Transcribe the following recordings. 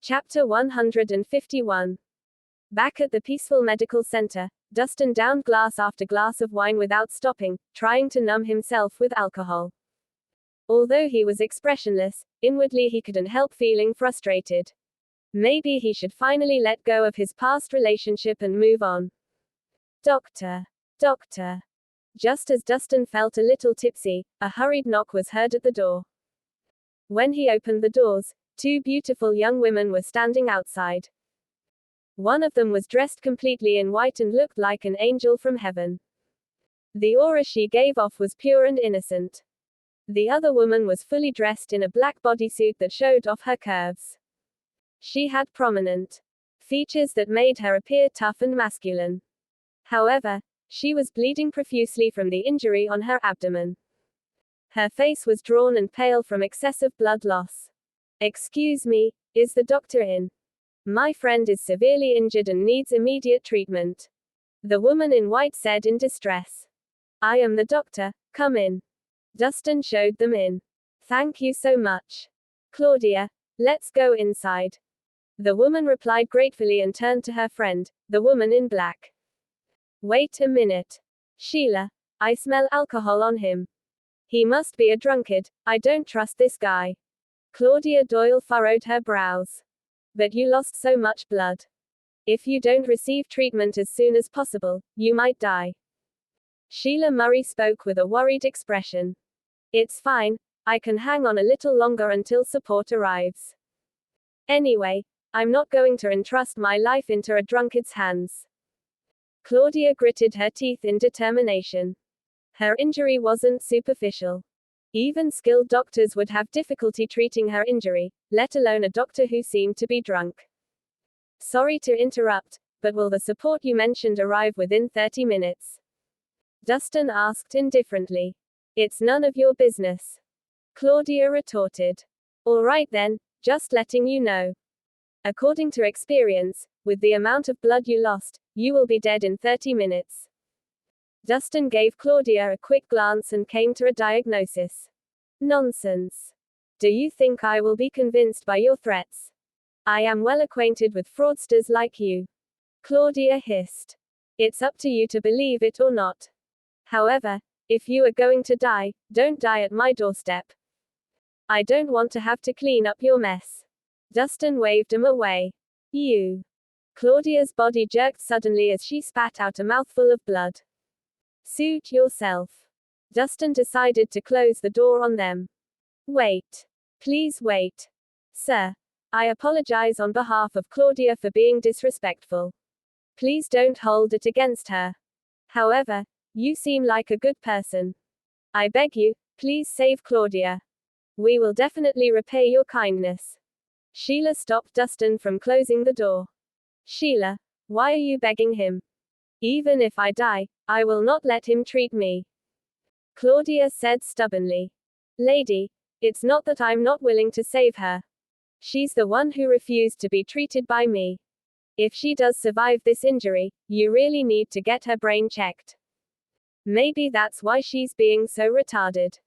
Chapter 151. Back at the peaceful medical center, Dustin downed glass after glass of wine without stopping, trying to numb himself with alcohol. Although he was expressionless, inwardly he couldn't help feeling frustrated. Maybe he should finally let go of his past relationship and move on. Doctor. Doctor. Just as Dustin felt a little tipsy, a hurried knock was heard at the door. When he opened the doors, two beautiful young women were standing outside. One of them was dressed completely in white and looked like an angel from heaven. The aura she gave off was pure and innocent. The other woman was fully dressed in a black bodysuit that showed off her curves. She had prominent features that made her appear tough and masculine. However, she was bleeding profusely from the injury on her abdomen. Her face was drawn and pale from excessive blood loss. "Excuse me, is the doctor in? My friend is severely injured and needs immediate treatment," the woman in white said in distress. "I am the doctor, come in." Dustin showed them in. "Thank you so much. Claudia, let's go inside." The woman replied gratefully and turned to her friend, the woman in black. "Wait a minute. Sheila, I smell alcohol on him. He must be a drunkard, I don't trust this guy." Claudia Doyle furrowed her brows. "But you lost so much blood. If you don't receive treatment as soon as possible, you might die." Sheila Murray spoke with a worried expression. "It's fine, I can hang on a little longer until support arrives. Anyway, I'm not going to entrust my life into a drunkard's hands." Claudia gritted her teeth in determination. Her injury wasn't superficial. Even skilled doctors would have difficulty treating her injury, let alone a doctor who seemed to be drunk. "Sorry to interrupt, but will the support you mentioned arrive within 30 minutes? Dustin asked indifferently. "It's none of your business," Claudia retorted. "All right then, just letting you know. According to experience, with the amount of blood you lost, you will be dead in 30 minutes. Dustin gave Claudia a quick glance and came to a diagnosis. "Nonsense. Do you think I will be convinced by your threats? I am well acquainted with fraudsters like you," Claudia hissed. "It's up to you to believe it or not. However, if you are going to die, don't die at my doorstep. I don't want to have to clean up your mess." Dustin waved him away. "You." Claudia's body jerked suddenly as she spat out a mouthful of blood. "Suit yourself." Dustin decided to close the door on them. "Wait. Please wait. Sir. I apologize on behalf of Claudia for being disrespectful. Please don't hold it against her. However, you seem like a good person. I beg you, please save Claudia. We will definitely repay your kindness." Sheila stopped Dustin from closing the door. "Sheila, why are you begging him? Even if I die, I will not let him treat me," Claudia said stubbornly. "Lady, it's not that I'm not willing to save her. She's the one who refused to be treated by me. If she does survive this injury, you really need to get her brain checked. Maybe that's why she's being so retarded."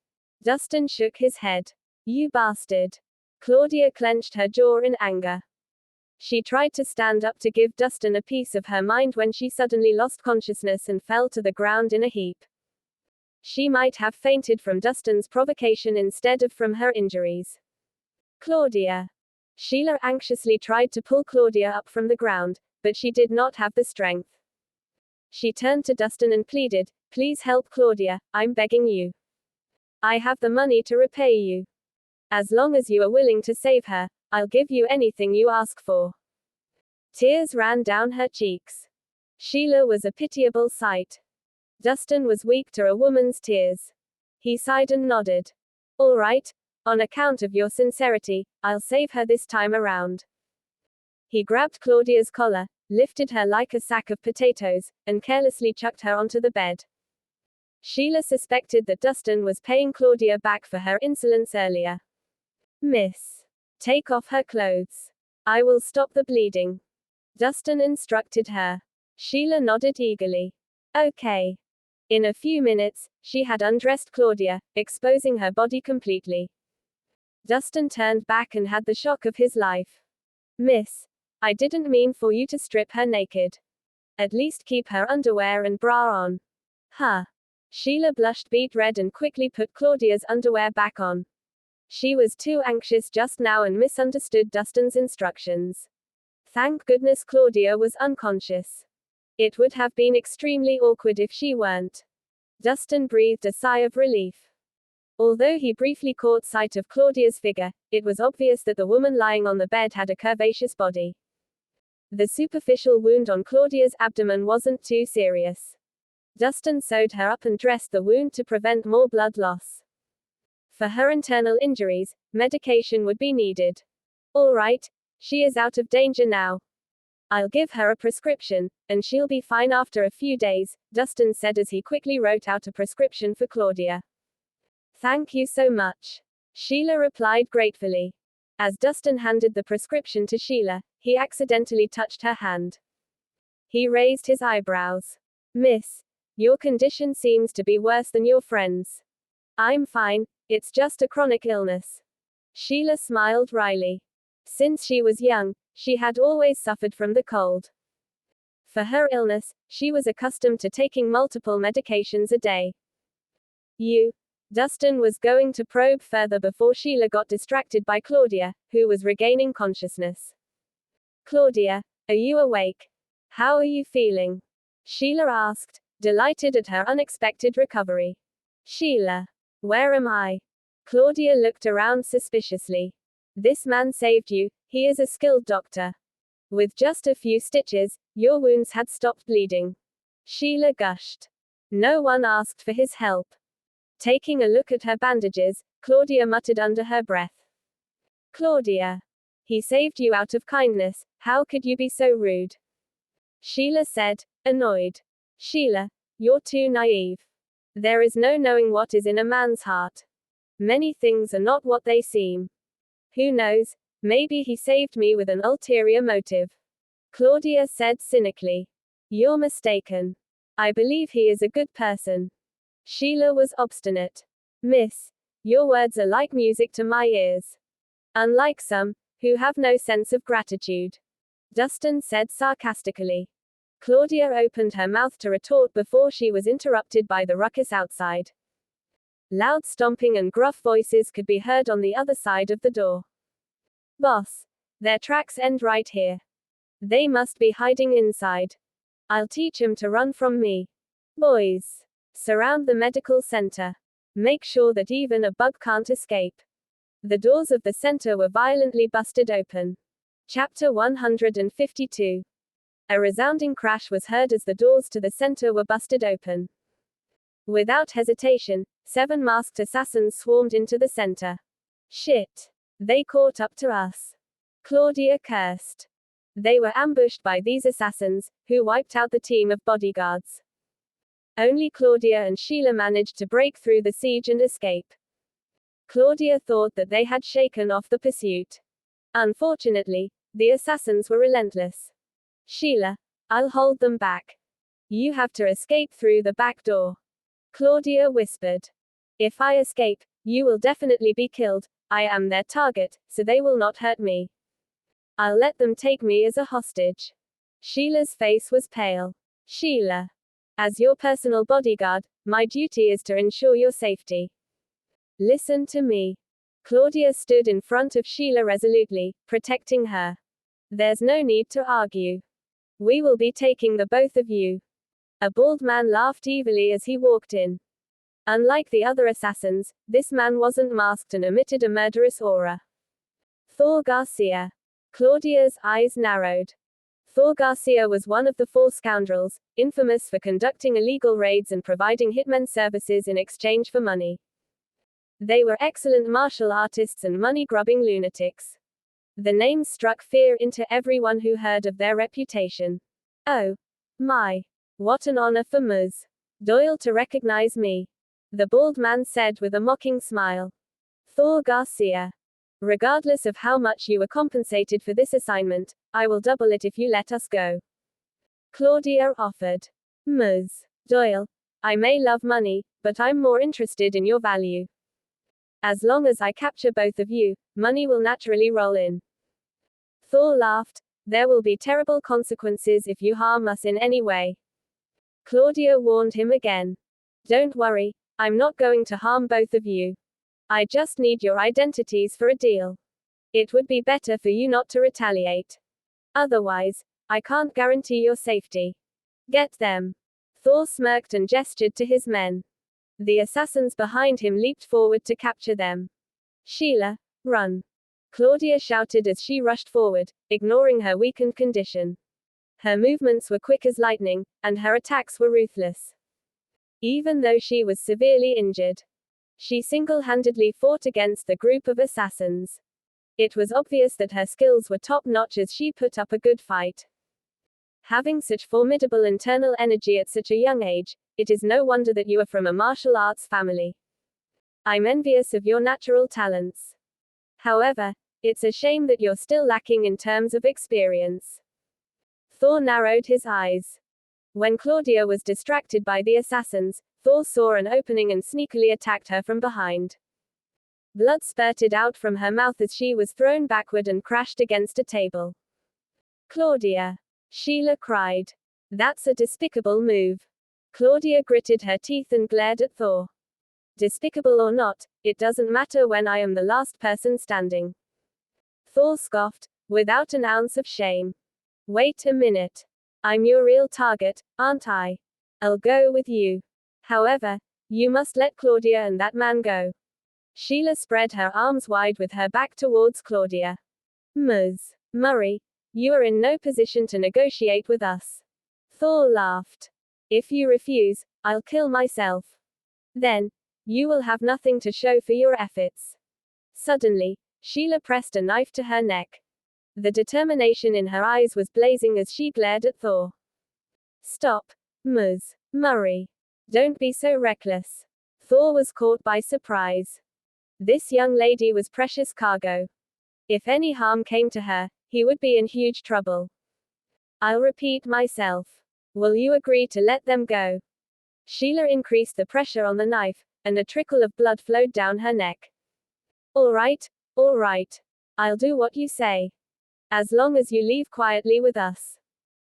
Dustin shook his head. "You bastard." Claudia clenched her jaw in anger. She tried to stand up to give Dustin a piece of her mind when she suddenly lost consciousness and fell to the ground in a heap. She might have fainted from Dustin's provocation instead of from her injuries. "Claudia." Sheila anxiously tried to pull Claudia up from the ground, but she did not have the strength. She turned to Dustin and pleaded, "Please help Claudia, I'm begging you. I have the money to repay you. As long as you are willing to save her, I'll give you anything you ask for." Tears ran down her cheeks. Sheila was a pitiable sight. Dustin was weak to a woman's tears. He sighed and nodded. "All right, on account of your sincerity, I'll save her this time around." He grabbed Claudia's collar, lifted her like a sack of potatoes, and carelessly chucked her onto the bed. Sheila suspected that Dustin was paying Claudia back for her insolence earlier. "Miss, take off her clothes. I will stop the bleeding," Dustin instructed her. Sheila nodded eagerly. "Okay." In a few minutes, she had undressed Claudia, exposing her body completely. Dustin turned back and had the shock of his life. Miss, I didn't mean for you to strip her naked. At least keep her underwear and bra on. Huh. Sheila blushed beet red and quickly put Claudia's underwear back on. She was too anxious just now and misunderstood Dustin's instructions. Thank goodness Claudia was unconscious. It would have been extremely awkward if she weren't. Dustin breathed a sigh of relief. Although he briefly caught sight of Claudia's figure, it was obvious that the woman lying on the bed had a curvaceous body. The superficial wound on Claudia's abdomen wasn't too serious. Dustin sewed her up and dressed the wound to prevent more blood loss. For her internal injuries, medication would be needed. All right, she is out of danger now. I'll give her a prescription, and she'll be fine after a few days, Dustin said as he quickly wrote out a prescription for Claudia. Thank you so much. Sheila replied gratefully. As Dustin handed the prescription to Sheila, he accidentally touched her hand. He raised his eyebrows. Miss, your condition seems to be worse than your friend's. I'm fine, it's just a chronic illness. Sheila smiled wryly. Since she was young, she had always suffered from the cold. For her illness, she was accustomed to taking multiple medications a day. Dustin was going to probe further before Sheila got distracted by Claudia, who was regaining consciousness. Claudia, are you awake? How are you feeling? Sheila asked, delighted at her unexpected recovery. Sheila, where am I? Claudia looked around suspiciously. This man saved you, he is a skilled doctor. With just a few stitches, your wounds had stopped bleeding. Sheila gushed. No one asked for his help. Taking a look at her bandages, Claudia muttered under her breath. Claudia. He saved you out of kindness, how could you be so rude? Sheila said, annoyed. Sheila, you're too naive. There is no knowing what is in a man's heart. Many things are not what they seem. Who knows, maybe he saved me with an ulterior motive. Claudia said cynically. You're mistaken. I believe he is a good person. Sheila was obstinate. Miss, your words are like music to my ears. Unlike some, who have no sense of gratitude. Dustin said sarcastically. Claudia opened her mouth to retort before she was interrupted by the ruckus outside. Loud stomping and gruff voices could be heard on the other side of the door. Boss, their tracks end right here. They must be hiding inside. I'll teach 'em to run from me. Boys, surround the medical center. Make sure that even a bug can't escape. The doors of the center were violently busted open. Chapter 152. A resounding crash was heard as the doors to the center were busted open. Without hesitation, 7 masked assassins swarmed into the center. Shit. They caught up to us. Claudia cursed. They were ambushed by these assassins, who wiped out the team of bodyguards. Only Claudia and Sheila managed to break through the siege and escape. Claudia thought that they had shaken off the pursuit. Unfortunately, the assassins were relentless. Sheila, I'll hold them back. You have to escape through the back door. Claudia whispered. If I escape, you will definitely be killed. I am their target, so they will not hurt me. I'll let them take me as a hostage. Sheila's face was pale. Sheila. As your personal bodyguard, my duty is to ensure your safety. Listen to me. Claudia stood in front of Sheila resolutely, protecting her. There's no need to argue. We will be taking the both of you. A bald man laughed evilly as he walked in. Unlike the other assassins, this man wasn't masked and emitted a murderous aura. Thor Garcia. Claudia's eyes narrowed. Thor Garcia was one of the 4 scoundrels, infamous for conducting illegal raids and providing hitmen services in exchange for money. They were excellent martial artists and money-grubbing lunatics. The name struck fear into everyone who heard of their reputation. Oh. My. What an honor for Ms. Doyle to recognize me. The bald man said with a mocking smile. Thor Garcia. Regardless of how much you were compensated for this assignment, I will double it if you let us go. Claudia offered. Ms. Doyle, I may love money, but I'm more interested in your value. As long as I capture both of you, money will naturally roll in. Thor laughed. There will be terrible consequences if you harm us in any way. Claudia warned him again. Don't worry, I'm not going to harm both of you. I just need your identities for a deal. It would be better for you not to retaliate. Otherwise, I can't guarantee your safety. Get them. Thor smirked and gestured to his men. The assassins behind him leaped forward to capture them. Sheila, run. Claudia shouted as she rushed forward, ignoring her weakened condition. Her movements were quick as lightning, and her attacks were ruthless. Even though she was severely injured, she single-handedly fought against the group of assassins. It was obvious that her skills were top-notch as she put up a good fight. Having such formidable internal energy at such a young age, it is no wonder that you are from a martial arts family. I'm envious of your natural talents. However, it's a shame that you're still lacking in terms of experience. Thor narrowed his eyes. When Claudia was distracted by the assassins, Thor saw an opening and sneakily attacked her from behind. Blood spurted out from her mouth as she was thrown backward and crashed against a table. Claudia! Sheila cried. That's a despicable move. Claudia gritted her teeth and glared at Thor. Despicable or not, it doesn't matter when I am the last person standing. Thor scoffed, without an ounce of shame. Wait a minute. I'm your real target, aren't I? I'll go with you. However, you must let Claudia and that man go. Sheila spread her arms wide with her back towards Claudia. Ms. Murray, you are in no position to negotiate with us. Thor laughed. If you refuse, I'll kill myself. Then, you will have nothing to show for your efforts. Suddenly, Sheila pressed a knife to her neck. The determination in her eyes was blazing as she glared at Thor. Stop, Ms. Murray. Don't be so reckless. Thor was caught by surprise. This young lady was precious cargo. If any harm came to her, he would be in huge trouble. I'll repeat myself. Will you agree to let them go? Sheila increased the pressure on the knife, and a trickle of blood flowed down her neck. All right, I'll do what you say. As long as you leave quietly with us.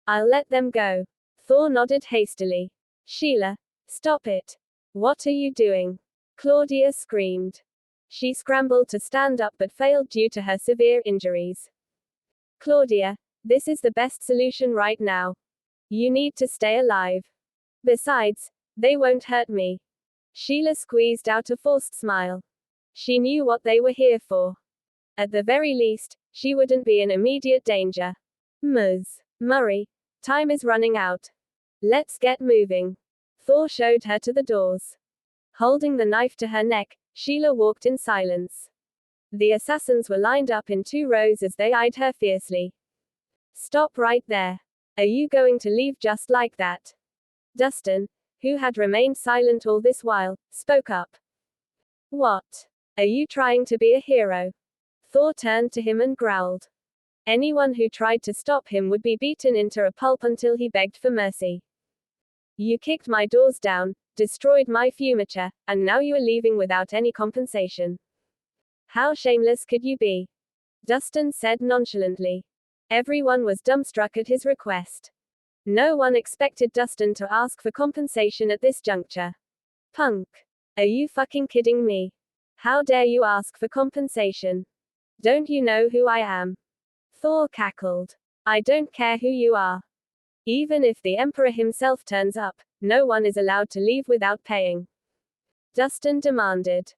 I'll let them go. Thor nodded hastily. Sheila, stop it. What are you doing? Claudia screamed. She scrambled to stand up but failed due to her severe injuries. Claudia, this is the best solution right now. You need to stay alive. Besides, they won't hurt me. Sheila squeezed out a forced smile. She knew what they were here for. At the very least, she wouldn't be in immediate danger. Ms. Murray, time is running out. Let's get moving. Thor showed her to the doors. Holding the knife to her neck, Sheila walked in silence. The assassins were lined up in 2 rows as they eyed her fiercely. Stop right there. Are you going to leave just like that? Dustin, who had remained silent all this while, spoke up. What? Are you trying to be a hero? Thor turned to him and growled. Anyone who tried to stop him would be beaten into a pulp until he begged for mercy. You kicked my doors down, destroyed my furniture, and now you are leaving without any compensation. How shameless could you be? Dustin said nonchalantly. Everyone was dumbstruck at his request. No one expected Dustin to ask for compensation at this juncture. Punk. Are you fucking kidding me? How dare you ask for compensation? Don't you know who I am? Thor cackled. I don't care who you are. Even if the Emperor himself turns up, no one is allowed to leave without paying. Dustin demanded.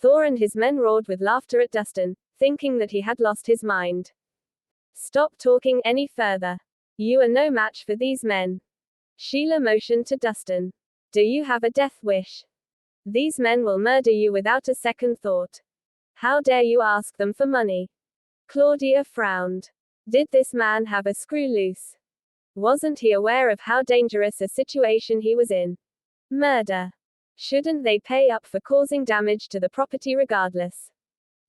Thor and his men roared with laughter at Dustin, thinking that he had lost his mind. Stop talking any further. You are no match for these men. Sheila motioned to Dustin. Do you have a death wish? These men will murder you without a second thought. How dare you ask them for money? Claudia frowned. Did this man have a screw loose? Wasn't he aware of how dangerous a situation he was in? Murder. Shouldn't they pay up for causing damage to the property regardless?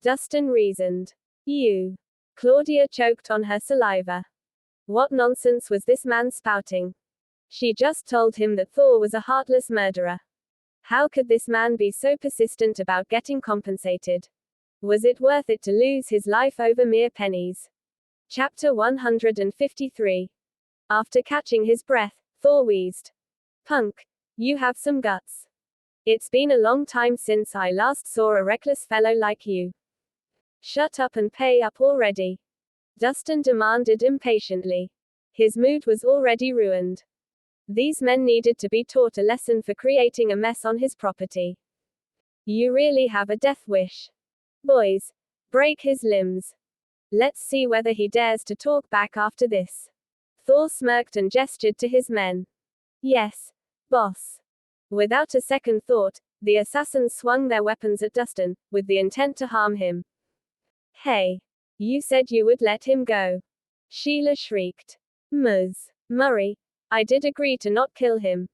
Dustin reasoned. You. Claudia choked on her saliva. What nonsense was this man spouting? She just told him that Thor was a heartless murderer. How could this man be so persistent about getting compensated? Was it worth it to lose his life over mere pennies? Chapter 153. After catching his breath, Thor wheezed. Punk, you have some guts. It's been a long time since I last saw a reckless fellow like you. Shut up and pay up already. Dustin demanded impatiently. His mood was already ruined. These men needed to be taught a lesson for creating a mess on his property. You really have a death wish. Boys, break his limbs. Let's see whether he dares to talk back after this. Thor smirked and gestured to his men. Yes, boss. Without a second thought, the assassins swung their weapons at Dustin, with the intent to harm him. Hey! You said you would let him go. Sheila shrieked. Murray, I did agree to not kill him.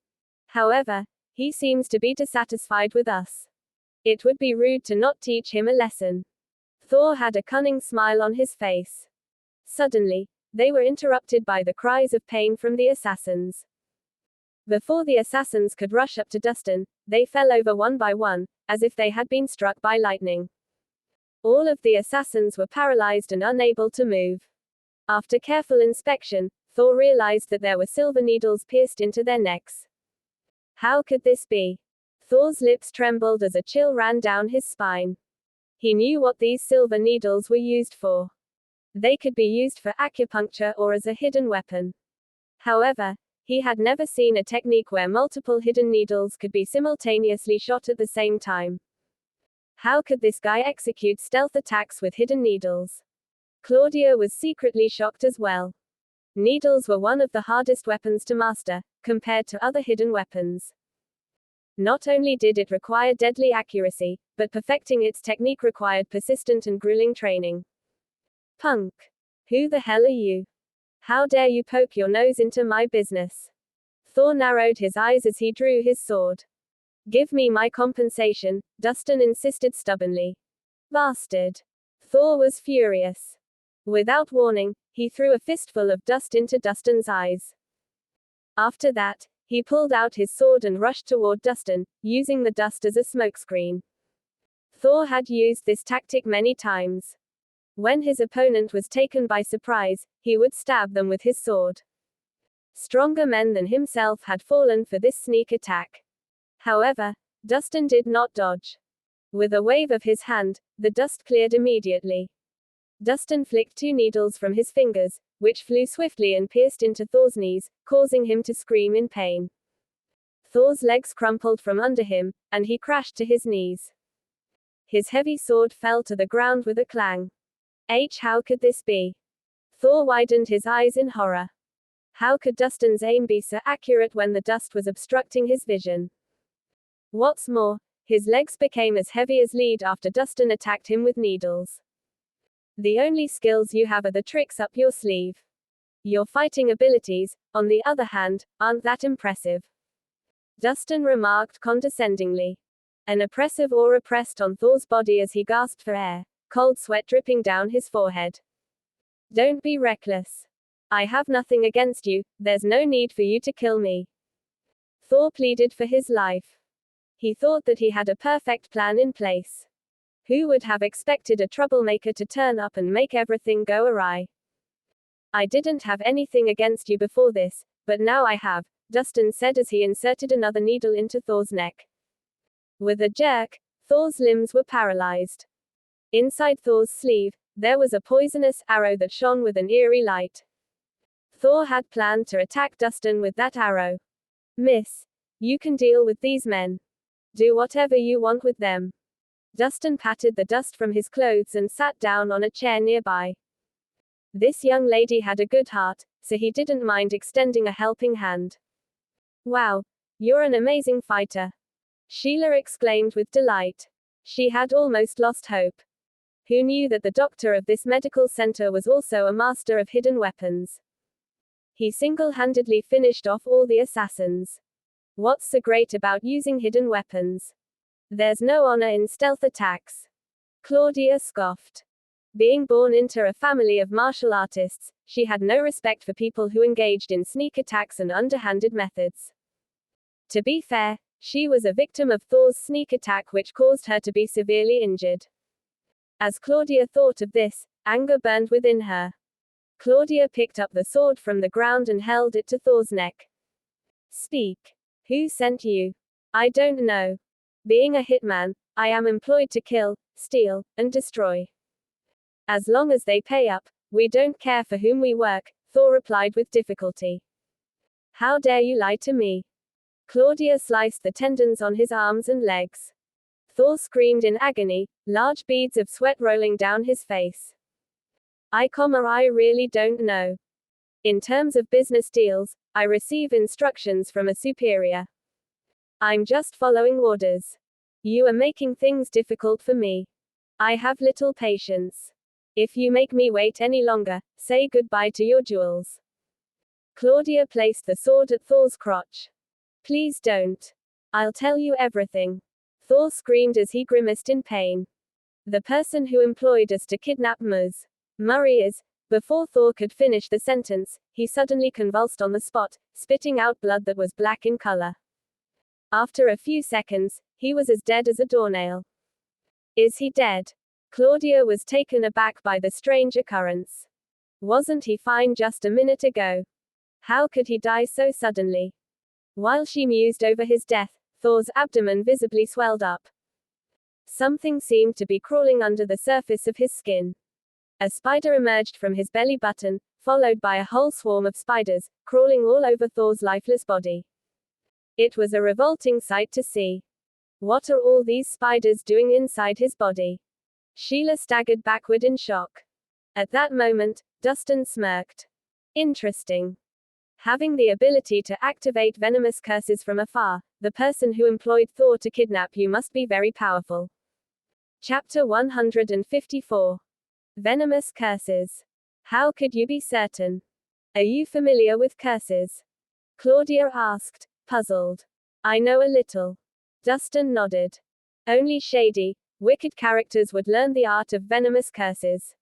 However, he seems to be dissatisfied with us. It would be rude to not teach him a lesson. Thor had a cunning smile on his face. Suddenly, they were interrupted by the cries of pain from the assassins. Before the assassins could rush up to Dustin, they fell over one by one, as if they had been struck by lightning. All of the assassins were paralyzed and unable to move. After careful inspection, Thor realized that there were silver needles pierced into their necks. How could this be? Thor's lips trembled as a chill ran down his spine. He knew what these silver needles were used for. They could be used for acupuncture or as a hidden weapon. However, he had never seen a technique where multiple hidden needles could be simultaneously shot at the same time. How could this guy execute stealth attacks with hidden needles? Claudia was secretly shocked as well. Needles were one of the hardest weapons to master, compared to other hidden weapons. Not only did it require deadly accuracy, but perfecting its technique required persistent and grueling training. Punk. Who the hell are you? How dare you poke your nose into my business? Thor narrowed his eyes as he drew his sword. Give me my compensation, Dustin insisted stubbornly. Bastard. Thor was furious. Without warning, he threw a fistful of dust into Dustin's eyes. After that, he pulled out his sword and rushed toward Dustin, using the dust as a smokescreen. Thor had used this tactic many times. When his opponent was taken by surprise, he would stab them with his sword. Stronger men than himself had fallen for this sneak attack. However, Dustin did not dodge. With a wave of his hand, the dust cleared immediately. Dustin flicked 2 needles from his fingers, which flew swiftly and pierced into Thor's knees, causing him to scream in pain. Thor's legs crumpled from under him, and he crashed to his knees. His heavy sword fell to the ground with a clang. How could this be? Thor widened his eyes in horror. How could Dustin's aim be so accurate when the dust was obstructing his vision? What's more, his legs became as heavy as lead after Dustin attacked him with needles. The only skills you have are the tricks up your sleeve. Your fighting abilities, on the other hand, aren't that impressive. Dustin remarked condescendingly. An oppressive aura pressed on Thor's body as he gasped for air, cold sweat dripping down his forehead. Don't be reckless. I have nothing against you, there's no need for you to kill me. Thor pleaded for his life. He thought that he had a perfect plan in place. Who would have expected a troublemaker to turn up and make everything go awry? I didn't have anything against you before this, but now I have, Dustin said as he inserted another needle into Thor's neck. With a jerk, Thor's limbs were paralyzed. Inside Thor's sleeve, there was a poisonous arrow that shone with an eerie light. Thor had planned to attack Dustin with that arrow. Miss, you can deal with these men. Do whatever you want with them. Dustin patted the dust from his clothes and sat down on a chair nearby. This young lady had a good heart, so he didn't mind extending a helping hand. Wow, you're an amazing fighter. Sheila exclaimed with delight. She had almost lost hope. Who knew that the doctor of this medical center was also a master of hidden weapons? He single-handedly finished off all the assassins. What's so great about using hidden weapons? There's no honor in stealth attacks. Claudia scoffed. Being born into a family of martial artists, she had no respect for people who engaged in sneak attacks and underhanded methods. To be fair, she was a victim of Thor's sneak attack which caused her to be severely injured. As Claudia thought of this, anger burned within her. Claudia picked up the sword from the ground and held it to Thor's neck. Speak. Who sent you? I don't know. Being a hitman, I am employed to kill, steal, and destroy. As long as they pay up, we don't care for whom we work, Thor replied with difficulty. How dare you lie to me? Claudia sliced the tendons on his arms and legs. Thor screamed in agony, large beads of sweat rolling down his face. I really don't know. In terms of business deals, I receive instructions from a superior. I'm just following orders. You are making things difficult for me. I have little patience. If you make me wait any longer, say goodbye to your jewels. Claudia placed the sword at Thor's crotch. Please don't. I'll tell you everything. Thor screamed as he grimaced in pain. The person who employed us to kidnap Murray is. Before Thor could finish the sentence, he suddenly convulsed on the spot, spitting out blood that was black in color. After a few seconds, he was as dead as a doornail. Is he dead? Claudia was taken aback by the strange occurrence. Wasn't he fine just a minute ago? How could he die so suddenly? While she mused over his death, Thor's abdomen visibly swelled up. Something seemed to be crawling under the surface of his skin. A spider emerged from his belly button, followed by a whole swarm of spiders, crawling all over Thor's lifeless body. It was a revolting sight to see. What are all these spiders doing inside his body? Sheila staggered backward in shock. At that moment, Dustin smirked. Interesting. Having the ability to activate venomous curses from afar, the person who employed Thor to kidnap you must be very powerful. Chapter 154. Venomous curses. How could you be certain? Are you familiar with curses? Claudia asked, puzzled. I know a little. Dustin nodded. Only shady, wicked characters would learn the art of venomous curses.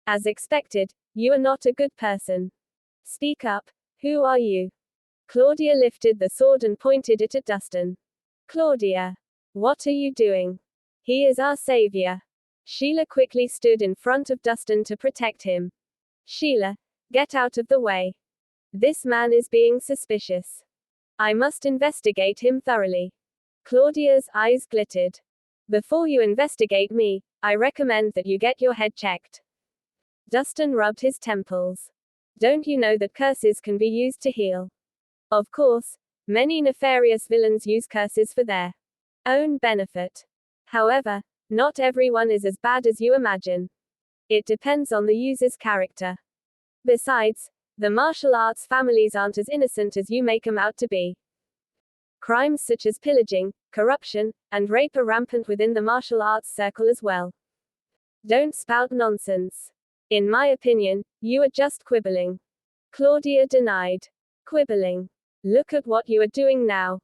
As expected, you are not a good person. Speak up. Who are you? Claudia lifted the sword and pointed it at Dustin. Claudia. What are you doing? He is our savior. Sheila quickly stood in front of Dustin to protect him. Sheila, get out of the way. This man is being suspicious. I must investigate him thoroughly. Claudia's eyes glittered. Before you investigate me, I recommend that you get your head checked. Dustin rubbed his temples. Don't you know that curses can be used to heal? Of course, many nefarious villains use curses for their own benefit. However, not everyone is as bad as you imagine. It depends on the user's character. Besides, the martial arts families aren't as innocent as you make them out to be. Crimes such as pillaging, corruption, and rape are rampant within the martial arts circle as well. Don't spout nonsense. In my opinion, you are just quibbling. Claudia denied. Quibbling. Look at what you are doing now.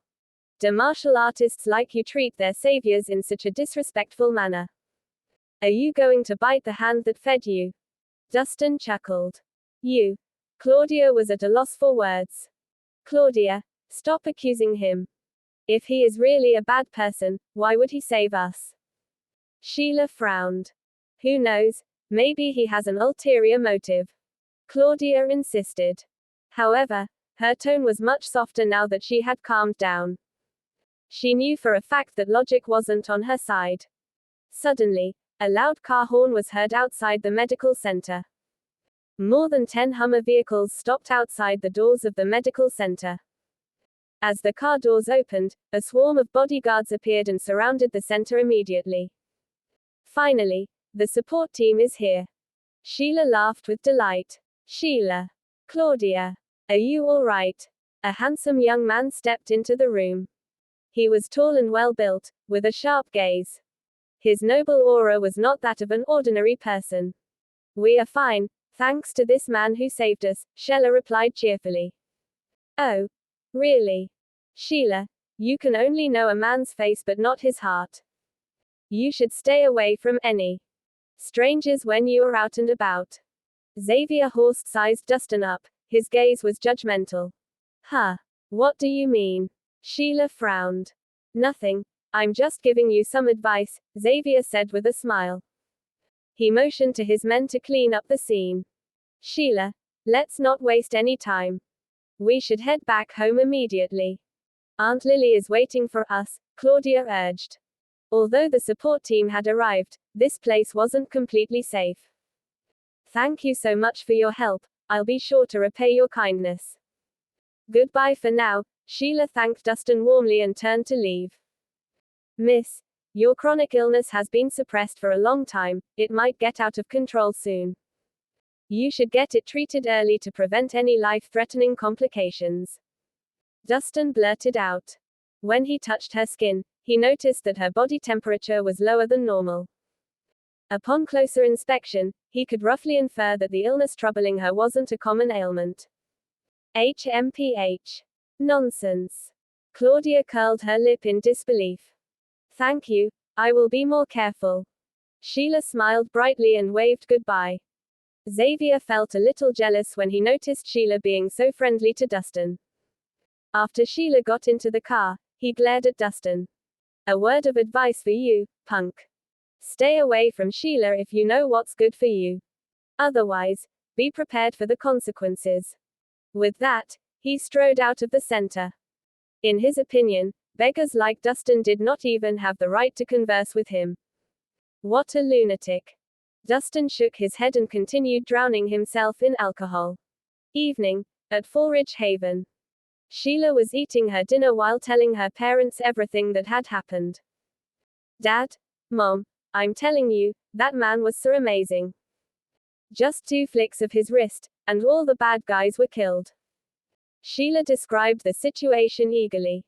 Do martial artists like you treat their saviors in such a disrespectful manner? Are you going to bite the hand that fed you? Dustin chuckled. You. Claudia was at a loss for words. Claudia, stop accusing him. If he is really a bad person, why would he save us? Sheila frowned. Who knows, maybe he has an ulterior motive. Claudia insisted. However, her tone was much softer now that she had calmed down. She knew for a fact that logic wasn't on her side. Suddenly, a loud car horn was heard outside the medical center. More than 10 Hummer vehicles stopped outside the doors of the medical center. As the car doors opened, a swarm of bodyguards appeared and surrounded the center immediately. Finally, the support team is here. Sheila laughed with delight. Sheila. Claudia. Are you all right? A handsome young man stepped into the room. He was tall and well-built, with a sharp gaze. His noble aura was not that of an ordinary person. We are fine, thanks to this man who saved us, Sheila replied cheerfully. Oh. Really? Sheila, you can only know a man's face but not his heart. You should stay away from any strangers when you are out and about. Xavier Horst sized Dustin up, his gaze was judgmental. Huh. What do you mean? Sheila frowned. Nothing. I'm just giving you some advice, Xavier said with a smile. He motioned to his men to clean up the scene. Sheila, let's not waste any time. We should head back home immediately. Aunt Lily is waiting for us, Claudia urged. Although the support team had arrived, this place wasn't completely safe. Thank you so much for your help. I'll be sure to repay your kindness. Goodbye for now. Sheila thanked Dustin warmly and turned to leave. Miss, your chronic illness has been suppressed for a long time. It might get out of control soon. You should get it treated early to prevent any life-threatening complications. Dustin blurted out. When he touched her skin, he noticed that her body temperature was lower than normal. Upon closer inspection, he could roughly infer that the illness troubling her wasn't a common ailment. HMPH. Nonsense. Claudia curled her lip in disbelief. Thank you, I will be more careful. Sheila smiled brightly and waved goodbye. Xavier felt a little jealous when he noticed Sheila being so friendly to Dustin. After Sheila got into the car, he glared at Dustin. A word of advice for you, punk. Stay away from Sheila if you know what's good for you. Otherwise, be prepared for the consequences. With that, he strode out of the center. In his opinion, beggars like Dustin did not even have the right to converse with him. What a lunatic. Dustin shook his head and continued drowning himself in alcohol. Evening, at Fourridge Haven. Sheila was eating her dinner while telling her parents everything that had happened. Dad, Mom, I'm telling you, that man was so amazing. Just 2 flicks of his wrist, and all the bad guys were killed. Sheila described the situation eagerly.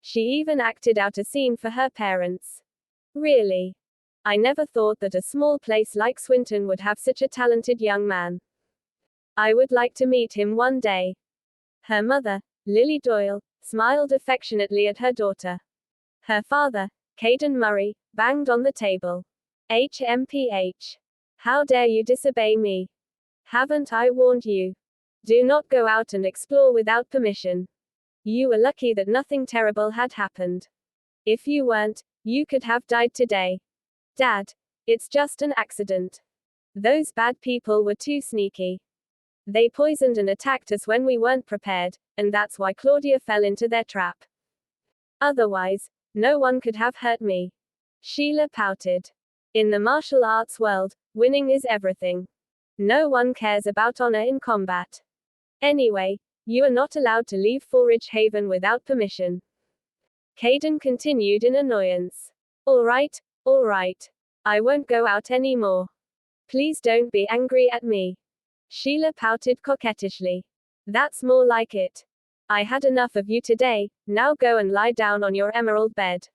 She even acted out a scene for her parents. Really? I never thought that a small place like Swinton would have such a talented young man. I would like to meet him one day. Her mother, Lily Doyle, smiled affectionately at her daughter. Her father, Caden Murray, banged on the table. HMPH. How dare you disobey me? Haven't I warned you? Do not go out and explore without permission. You were lucky that nothing terrible had happened. If you weren't, you could have died today. Dad, it's just an accident. Those bad people were too sneaky. They poisoned and attacked us when we weren't prepared, and that's why Claudia fell into their trap. Otherwise, no one could have hurt me. Sheila pouted. In the martial arts world, winning is everything. No one cares about honor in combat. Anyway, you are not allowed to leave Fourridge Haven without permission. Caden continued in annoyance. All right. I won't go out anymore. Please don't be angry at me. Sheila pouted coquettishly. That's more like it. I had enough of you today, now go and lie down on your emerald bed.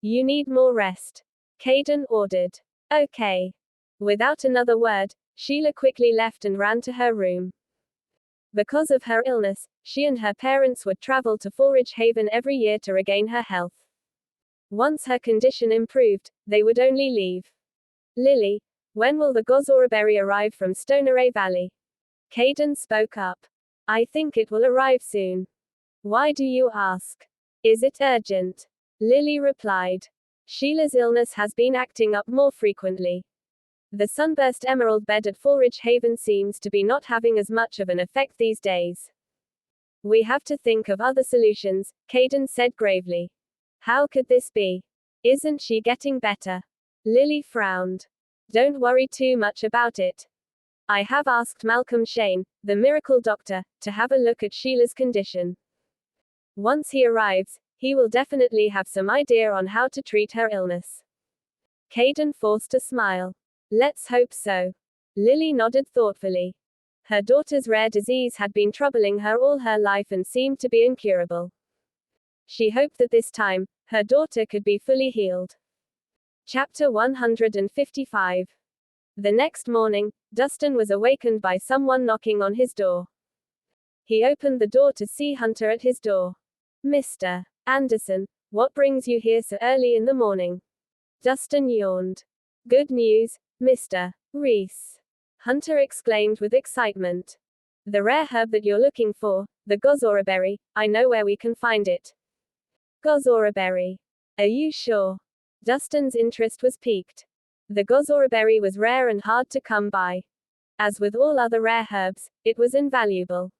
You need more rest. Caden ordered. Okay. Without another word, Sheila quickly left and ran to her room. Because of her illness, she and her parents would travel to Fourridge Haven every year to regain her health. Once her condition improved, they would only leave. Lily, when will the Gozorberry arrive from Stoneray Valley? Caden spoke up. I think it will arrive soon. Why do you ask? Is it urgent? Lily replied. Sheila's illness has been acting up more frequently. The sunburst emerald bed at Fourridge Haven seems to be not having as much of an effect these days. We have to think of other solutions, Caden said gravely. How could this be? Isn't she getting better? Lily frowned. Don't worry too much about it. I have asked Malcolm Shane, the miracle doctor, to have a look at Sheila's condition. Once he arrives, he will definitely have some idea on how to treat her illness. Caden forced a smile. Let's hope so. Lily nodded thoughtfully. Her daughter's rare disease had been troubling her all her life and seemed to be incurable. She hoped that this time, her daughter could be fully healed. Chapter 155. The next morning, Dustin was awakened by someone knocking on his door. He opened the door to see Hunter at his door. Mr. Anderson, what brings you here so early in the morning? Dustin yawned. Good news, Mr. Rhys. Hunter exclaimed with excitement. The rare herb that you're looking for, the Gozorberry, I know where we can find it. Gozorberry. Are you sure? Dustin's interest was piqued. The Gozorberry was rare and hard to come by. As with all other rare herbs, it was invaluable.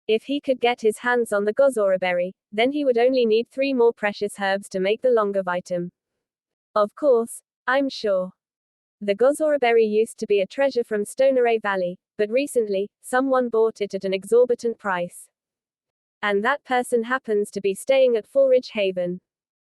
If he could get his hands on the gozora berry, then he would only need 3 more precious herbs to make the longer vitam. Of course, I'm sure. The gozora berry used to be a treasure from Stoneray Valley, but recently, someone bought it at an exorbitant price. And that person happens to be staying at Fulridge Haven.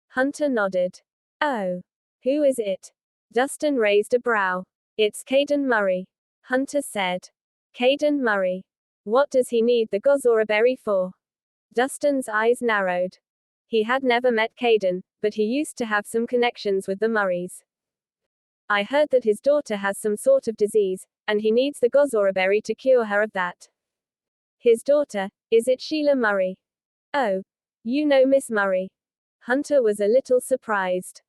Hunter nodded. Oh. Who is it? Dustin raised a brow. It's Caden Murray. Hunter said. Caden Murray. What does he need the gozora berry for? Dustin's eyes narrowed. He had never met Caden, but he used to have some connections with the Murrays. I heard that his daughter has some sort of disease, and he needs the gozora berry to cure her of that. His daughter, is it Sheila Murray? Oh. You know Miss Murray? Hunter was a little surprised.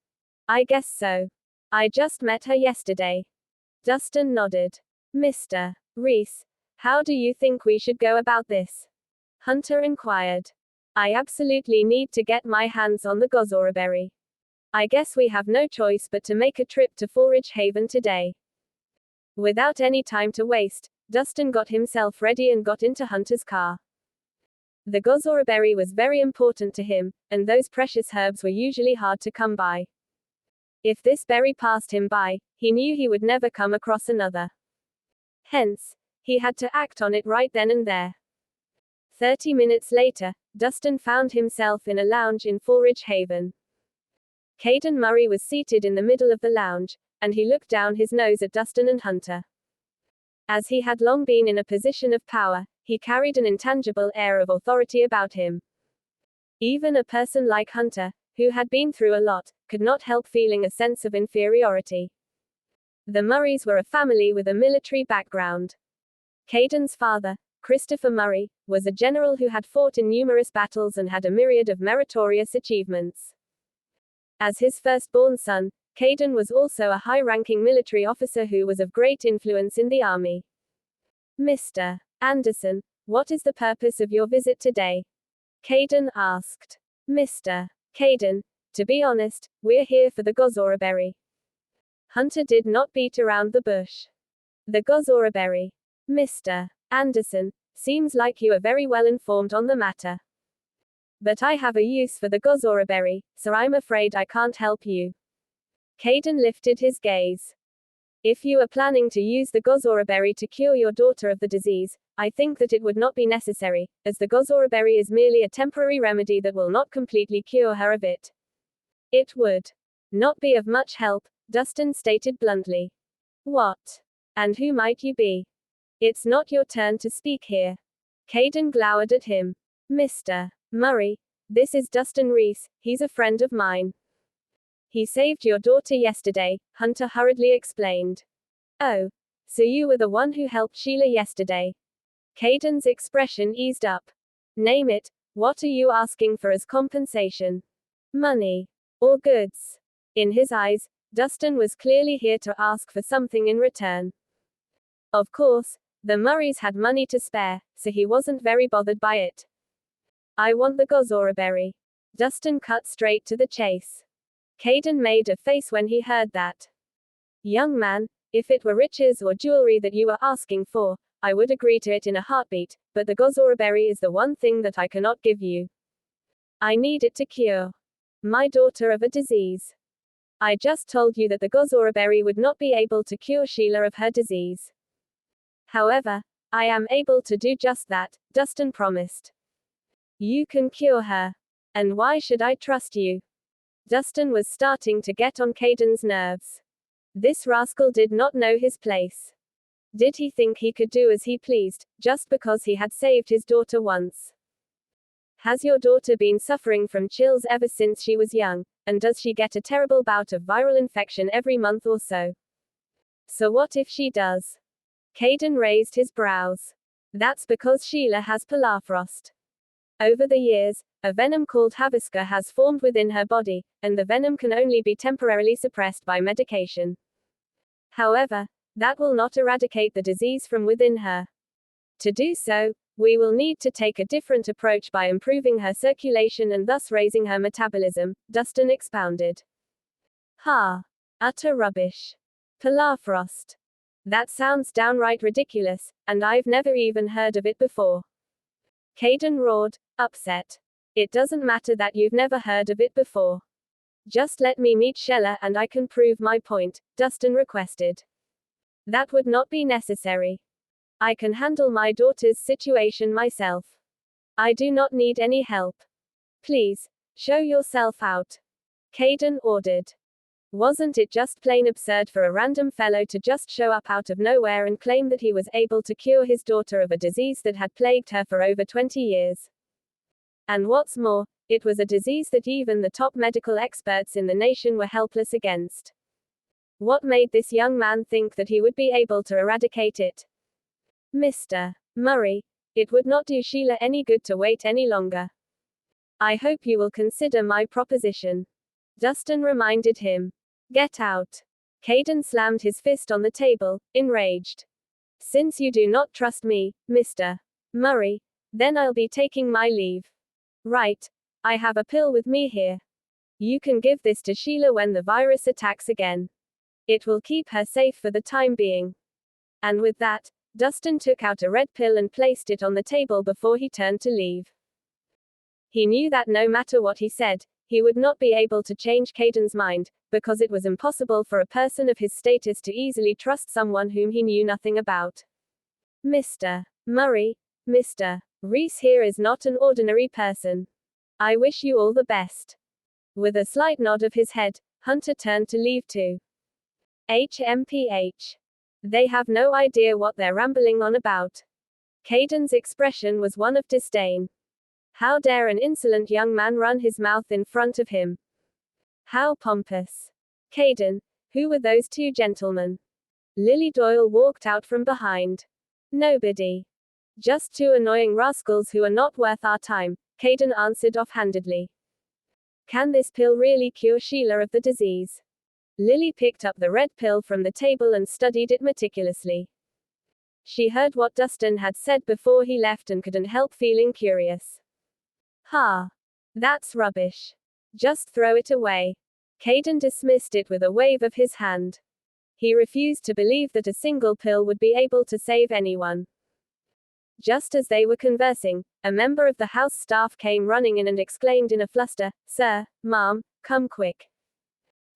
I guess so. I just met her yesterday. Dustin nodded. Mr. Rhys, how do you think we should go about this? Hunter inquired. I absolutely need to get my hands on the gozora berry. I guess we have no choice but to make a trip to Fulridge Haven today. Without any time to waste, Dustin got himself ready and got into Hunter's car. The gozora berry was very important to him, and those precious herbs were usually hard to come by. If this berry passed him by, he knew he would never come across another. Hence, he had to act on it right then and there. 30 minutes later, Dustin found himself in a lounge in Fulridge Haven. Caden Murray was seated in the middle of the lounge, and he looked down his nose at Dustin and Hunter. As he had long been in a position of power, he carried an intangible air of authority about him. Even a person like Hunter, who had been through a lot, could not help feeling a sense of inferiority. The Murrays were a family with a military background. Caden's father, Christopher Murray, was a general who had fought in numerous battles and had a myriad of meritorious achievements. As his firstborn son, Caden was also a high-ranking military officer who was of great influence in the army. Mr. Anderson, what is the purpose of your visit today? Caden asked. Mr. Caden, to be honest, we're here for the gozora berry. Hunter did not beat around the bush. The gozora berry. Mr. Anderson, seems like you are very well informed on the matter. But I have a use for the gozora berry, so I'm afraid I can't help you. Caden lifted his gaze. If you are planning to use the gozora berry to cure your daughter of the disease, I think that it would not be necessary, as the gozora berry is merely a temporary remedy that will not completely cure her of it. It would not be of much help, Dustin stated bluntly. What? And who might you be? It's not your turn to speak here. Caden glowered at him. Mr. Murray, this is Dustin Rhys, he's a friend of mine. He saved your daughter yesterday, Hunter hurriedly explained. Oh. So you were the one who helped Sheila yesterday. Caden's expression eased up. Name it, what are you asking for as compensation? Money. Or goods? In his eyes, Dustin was clearly here to ask for something in return. Of course, the Murrays had money to spare, so he wasn't very bothered by it. I want the gozora berry. Dustin cut straight to the chase. Caden made a face when he heard that. Young man, if it were riches or jewelry that you were asking for, I would agree to it in a heartbeat, but the gozora berry is the one thing that I cannot give you. I need it to cure my daughter of a disease. I just told you that the gozora berry would not be able to cure Sheila of her disease. However, I am able to do just that, Dustin promised. You can cure her. And why should I trust you? Dustin was starting to get on Caden's nerves. This rascal did not know his place. Did he think he could do as he pleased, just because he had saved his daughter once? Has your daughter been suffering from chills ever since she was young, and does she get a terrible bout of viral infection every month or so? So what if she does? Caden raised his brows. That's because Sheila has permafrost. Over the years, a venom called Haviska has formed within her body, and the venom can only be temporarily suppressed by medication. However, that will not eradicate the disease from within her. To do so, we will need to take a different approach by improving her circulation and thus raising her metabolism, Dustin expounded. Ha! Utter rubbish. Permafrost. That sounds downright ridiculous, and I've never even heard of it before. Caden roared, upset. It doesn't matter that you've never heard of it before. Just let me meet Sheila and I can prove my point, Dustin requested. That would not be necessary. I can handle my daughter's situation myself. I do not need any help. Please, show yourself out. Caden ordered. Wasn't it just plain absurd for a random fellow to just show up out of nowhere and claim that he was able to cure his daughter of a disease that had plagued her for over 20 years? And what's more, it was a disease that even the top medical experts in the nation were helpless against. What made this young man think that he would be able to eradicate it? Mr. Murray, it would not do Sheila any good to wait any longer. I hope you will consider my proposition. Dustin reminded him. Get out. Caden slammed his fist on the table, enraged. Since you do not trust me, Mr. Murray, then I'll be taking my leave. Right. I have a pill with me here. You can give this to Sheila when the virus attacks again. It will keep her safe for the time being. And with that, Dustin took out a red pill and placed it on the table before he turned to leave. He knew that no matter what he said, he would not be able to change Caden's mind, because it was impossible for a person of his status to easily trust someone whom he knew nothing about. Mr. Murray, Mr. Rhys here is not an ordinary person. I wish you all the best. With a slight nod of his head, Hunter turned to leave too. HMPH. They have no idea what they're rambling on about. Caden's expression was one of disdain. How dare an insolent young man run his mouth in front of him? How pompous. Caden, who were those two gentlemen? Lily Doyle walked out from behind. Nobody. Just two annoying rascals who are not worth our time, Caden answered offhandedly. Can this pill really cure Sheila of the disease? Lily picked up the red pill from the table and studied it meticulously. She heard what Dustin had said before he left and couldn't help feeling curious. Ha! That's rubbish. Just throw it away. Caden dismissed it with a wave of his hand. He refused to believe that a single pill would be able to save anyone. Just as they were conversing, a member of the house staff came running in and exclaimed in a fluster, Sir, Ma'am, come quick.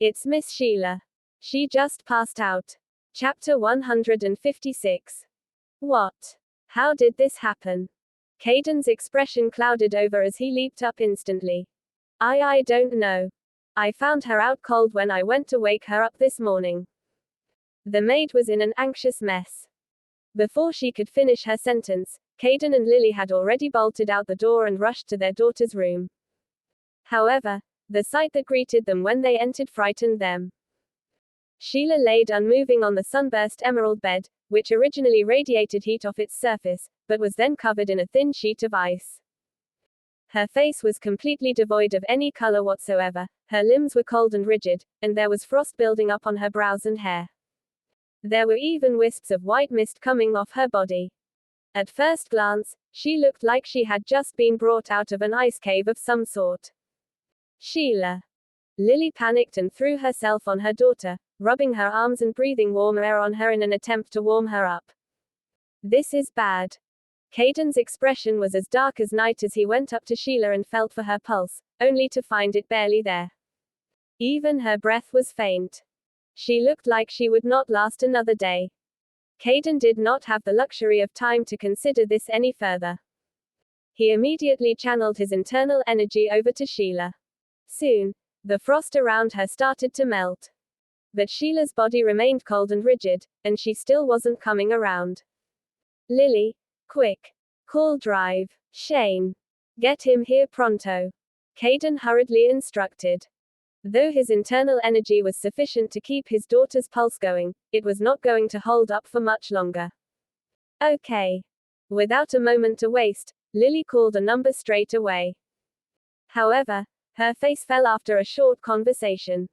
It's Miss Sheila. She just passed out. Chapter 156. What? How did this happen? Caden's expression clouded over as he leaped up instantly. I don't know. I found her out cold when I went to wake her up this morning. The maid was in an anxious mess. Before she could finish her sentence, Caden and Lily had already bolted out the door and rushed to their daughter's room. However, the sight that greeted them when they entered frightened them. Sheila laid unmoving on the sunburst emerald bed, which originally radiated heat off its surface, but was then covered in a thin sheet of ice. Her face was completely devoid of any color whatsoever, her limbs were cold and rigid, and there was frost building up on her brows and hair. There were even wisps of white mist coming off her body. At first glance, she looked like she had just been brought out of an ice cave of some sort. Sheila. Lily panicked and threw herself on her daughter, rubbing her arms and breathing warm air on her in an attempt to warm her up. This is bad. Caden's expression was as dark as night as he went up to Sheila and felt for her pulse, only to find it barely there. Even her breath was faint. She looked like she would not last another day. Caden did not have the luxury of time to consider this any further. He immediately channeled his internal energy over to Sheila. Soon, the frost around her started to melt. But Sheila's body remained cold and rigid, and she still wasn't coming around. Lily, quick. Call Drive. Shane. Get him here pronto. Caden hurriedly instructed. Though his internal energy was sufficient to keep his daughter's pulse going, it was not going to hold up for much longer. Okay. Without a moment to waste, Lily called a number straight away. However, her face fell after a short conversation.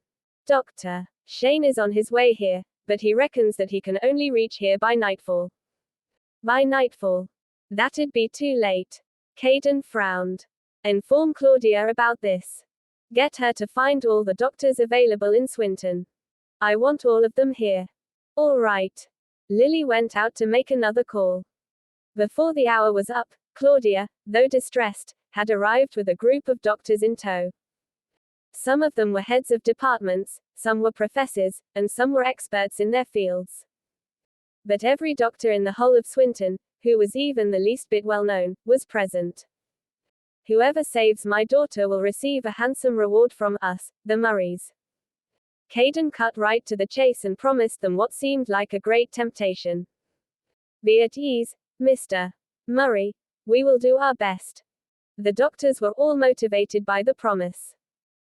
Doctor, Shane is on his way here, but he reckons that he can only reach here by nightfall. By nightfall. That'd be too late. Caden frowned. Inform Claudia about this. Get her to find all the doctors available in Swinton. I want all of them here. All right. Lily went out to make another call. Before the hour was up, Claudia, though distressed, had arrived with a group of doctors in tow. Some of them were heads of departments, some were professors, and some were experts in their fields. But every doctor in the whole of Swinton, who was even the least bit well known, was present. Whoever saves my daughter will receive a handsome reward from us, the Murrays. Caden cut right to the chase and promised them what seemed like a great temptation. Be at ease, Mr. Murray. We will do our best. The doctors were all motivated by the promise.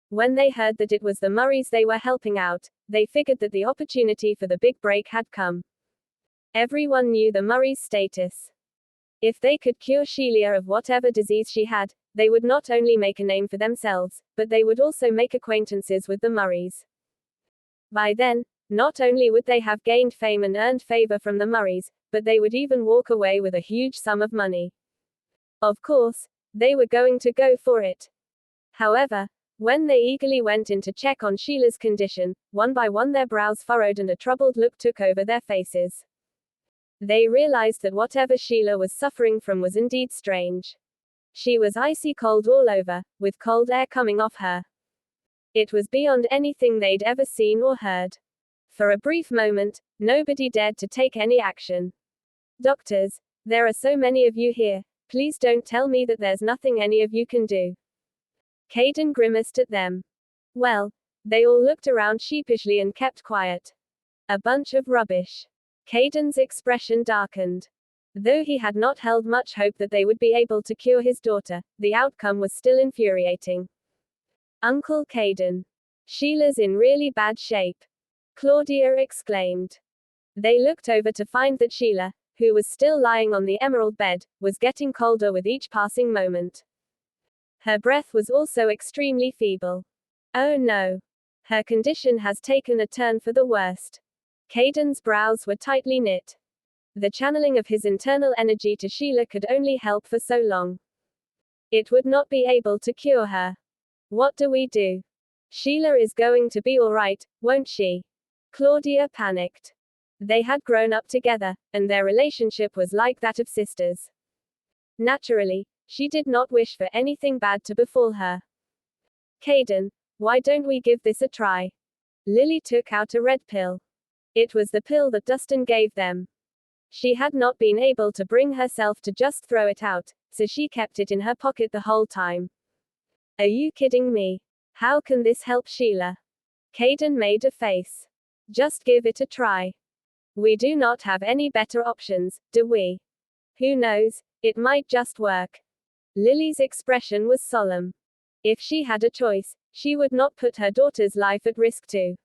When they heard that it was the Murrays they were helping out, they figured that the opportunity for the big break had come. Everyone knew the Murrays' status. If they could cure Sheila of whatever disease she had, they would not only make a name for themselves, but they would also make acquaintances with the Murrays. By then, not only would they have gained fame and earned favor from the Murrays, but they would even walk away with a huge sum of money. Of course, they were going to go for it. However, when they eagerly went in to check on Sheila's condition, one by one their brows furrowed and a troubled look took over their faces. They realized that whatever Sheila was suffering from was indeed strange. She was icy cold all over, with cold air coming off her. It was beyond anything they'd ever seen or heard. For a brief moment, nobody dared to take any action. Doctors, there are so many of you here, please don't tell me that there's nothing any of you can do. Caden grimaced at them. Well, they all looked around sheepishly and kept quiet. A bunch of rubbish. Caden's expression darkened. Though he had not held much hope that they would be able to cure his daughter, the outcome was still infuriating. Uncle Caden. Sheila's in really bad shape. Claudia exclaimed. They looked over to find that Sheila, who was still lying on the emerald bed, was getting colder with each passing moment. Her breath was also extremely feeble. Oh no. Her condition has taken a turn for the worst. Caden's brows were tightly knit. The channeling of his internal energy to Sheila could only help for so long. It would not be able to cure her. What do we do? Sheila is going to be all right, won't she? Claudia panicked. They had grown up together, and their relationship was like that of sisters. Naturally, she did not wish for anything bad to befall her. Caden, why don't we give this a try? Lily took out a red pill. It was the pill that Dustin gave them. She had not been able to bring herself to just throw it out, so she kept it in her pocket the whole time. Are you kidding me? How can this help Sheila? Caden made a face. Just give it a try. We do not have any better options, do we? Who knows, it might just work. Lily's expression was solemn. If she had a choice, she would not put her daughter's life at risk too.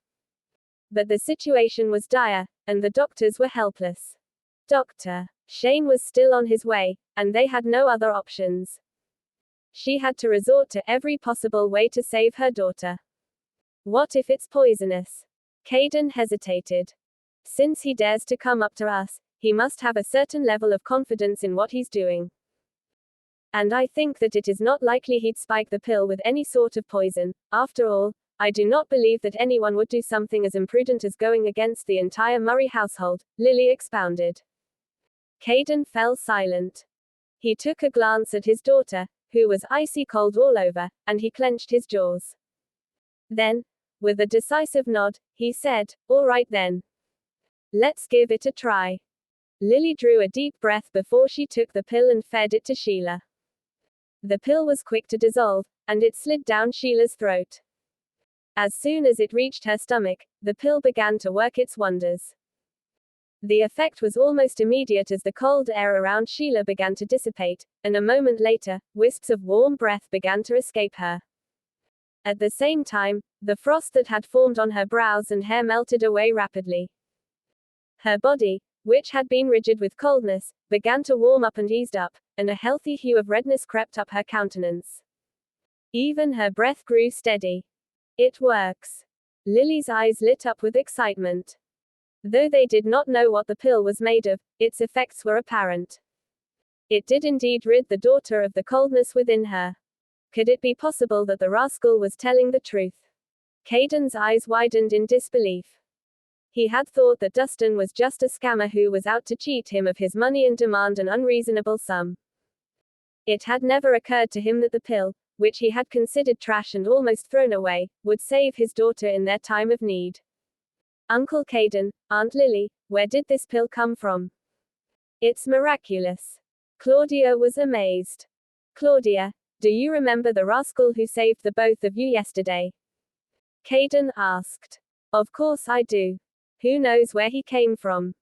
But the situation was dire, and the doctors were helpless. Dr. Shane was still on his way, and they had no other options. She had to resort to every possible way to save her daughter. What if it's poisonous? Caden hesitated. Since he dares to come up to us, he must have a certain level of confidence in what he's doing. And I think that it is not likely he'd spike the pill with any sort of poison. After all, I do not believe that anyone would do something as imprudent as going against the entire Murray household, Lily expounded. Caden fell silent. He took a glance at his daughter, who was icy cold all over, and he clenched his jaws. Then, with a decisive nod, he said, all right then. Let's give it a try. Lily drew a deep breath before she took the pill and fed it to Sheila. The pill was quick to dissolve, and it slid down Sheila's throat. As soon as it reached her stomach, the pill began to work its wonders. The effect was almost immediate as the cold air around Sheila began to dissipate, and a moment later, wisps of warm breath began to escape her. At the same time, the frost that had formed on her brows and hair melted away rapidly. Her body, which had been rigid with coldness, began to warm up and eased up, and a healthy hue of redness crept up her countenance. Even her breath grew steady. It works. Lily's eyes lit up with excitement. Though they did not know what the pill was made of, its effects were apparent. It did indeed rid the daughter of the coldness within her. Could it be possible that the rascal was telling the truth? Caden's eyes widened in disbelief. He had thought that Dustin was just a scammer who was out to cheat him of his money and demand an unreasonable sum. It had never occurred to him that the pill, which he had considered trash and almost thrown away, would save his daughter in their time of need. Uncle Caden, Aunt Lily, where did this pill come from? It's miraculous. Claudia was amazed. Claudia, do you remember the rascal who saved the both of you yesterday? Caden asked. Of course I do. Who knows where he came from?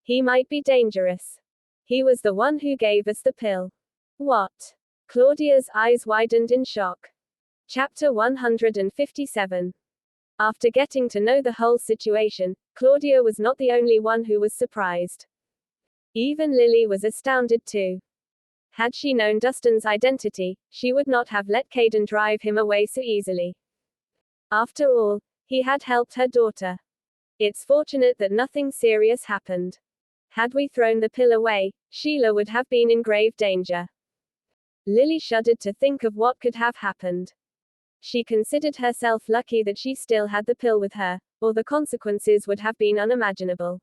He might be dangerous. He was the one who gave us the pill. What? Claudia's eyes widened in shock. Chapter 157. After getting to know the whole situation, Claudia was not the only one who was surprised. Even Lily was astounded too. Had she known Dustin's identity, she would not have let Caden drive him away so easily. After all, he had helped her daughter. It's fortunate that nothing serious happened. Had we thrown the pill away, Sheila would have been in grave danger. Lily shuddered to think of what could have happened. She considered herself lucky that she still had the pill with her, or the consequences would have been unimaginable.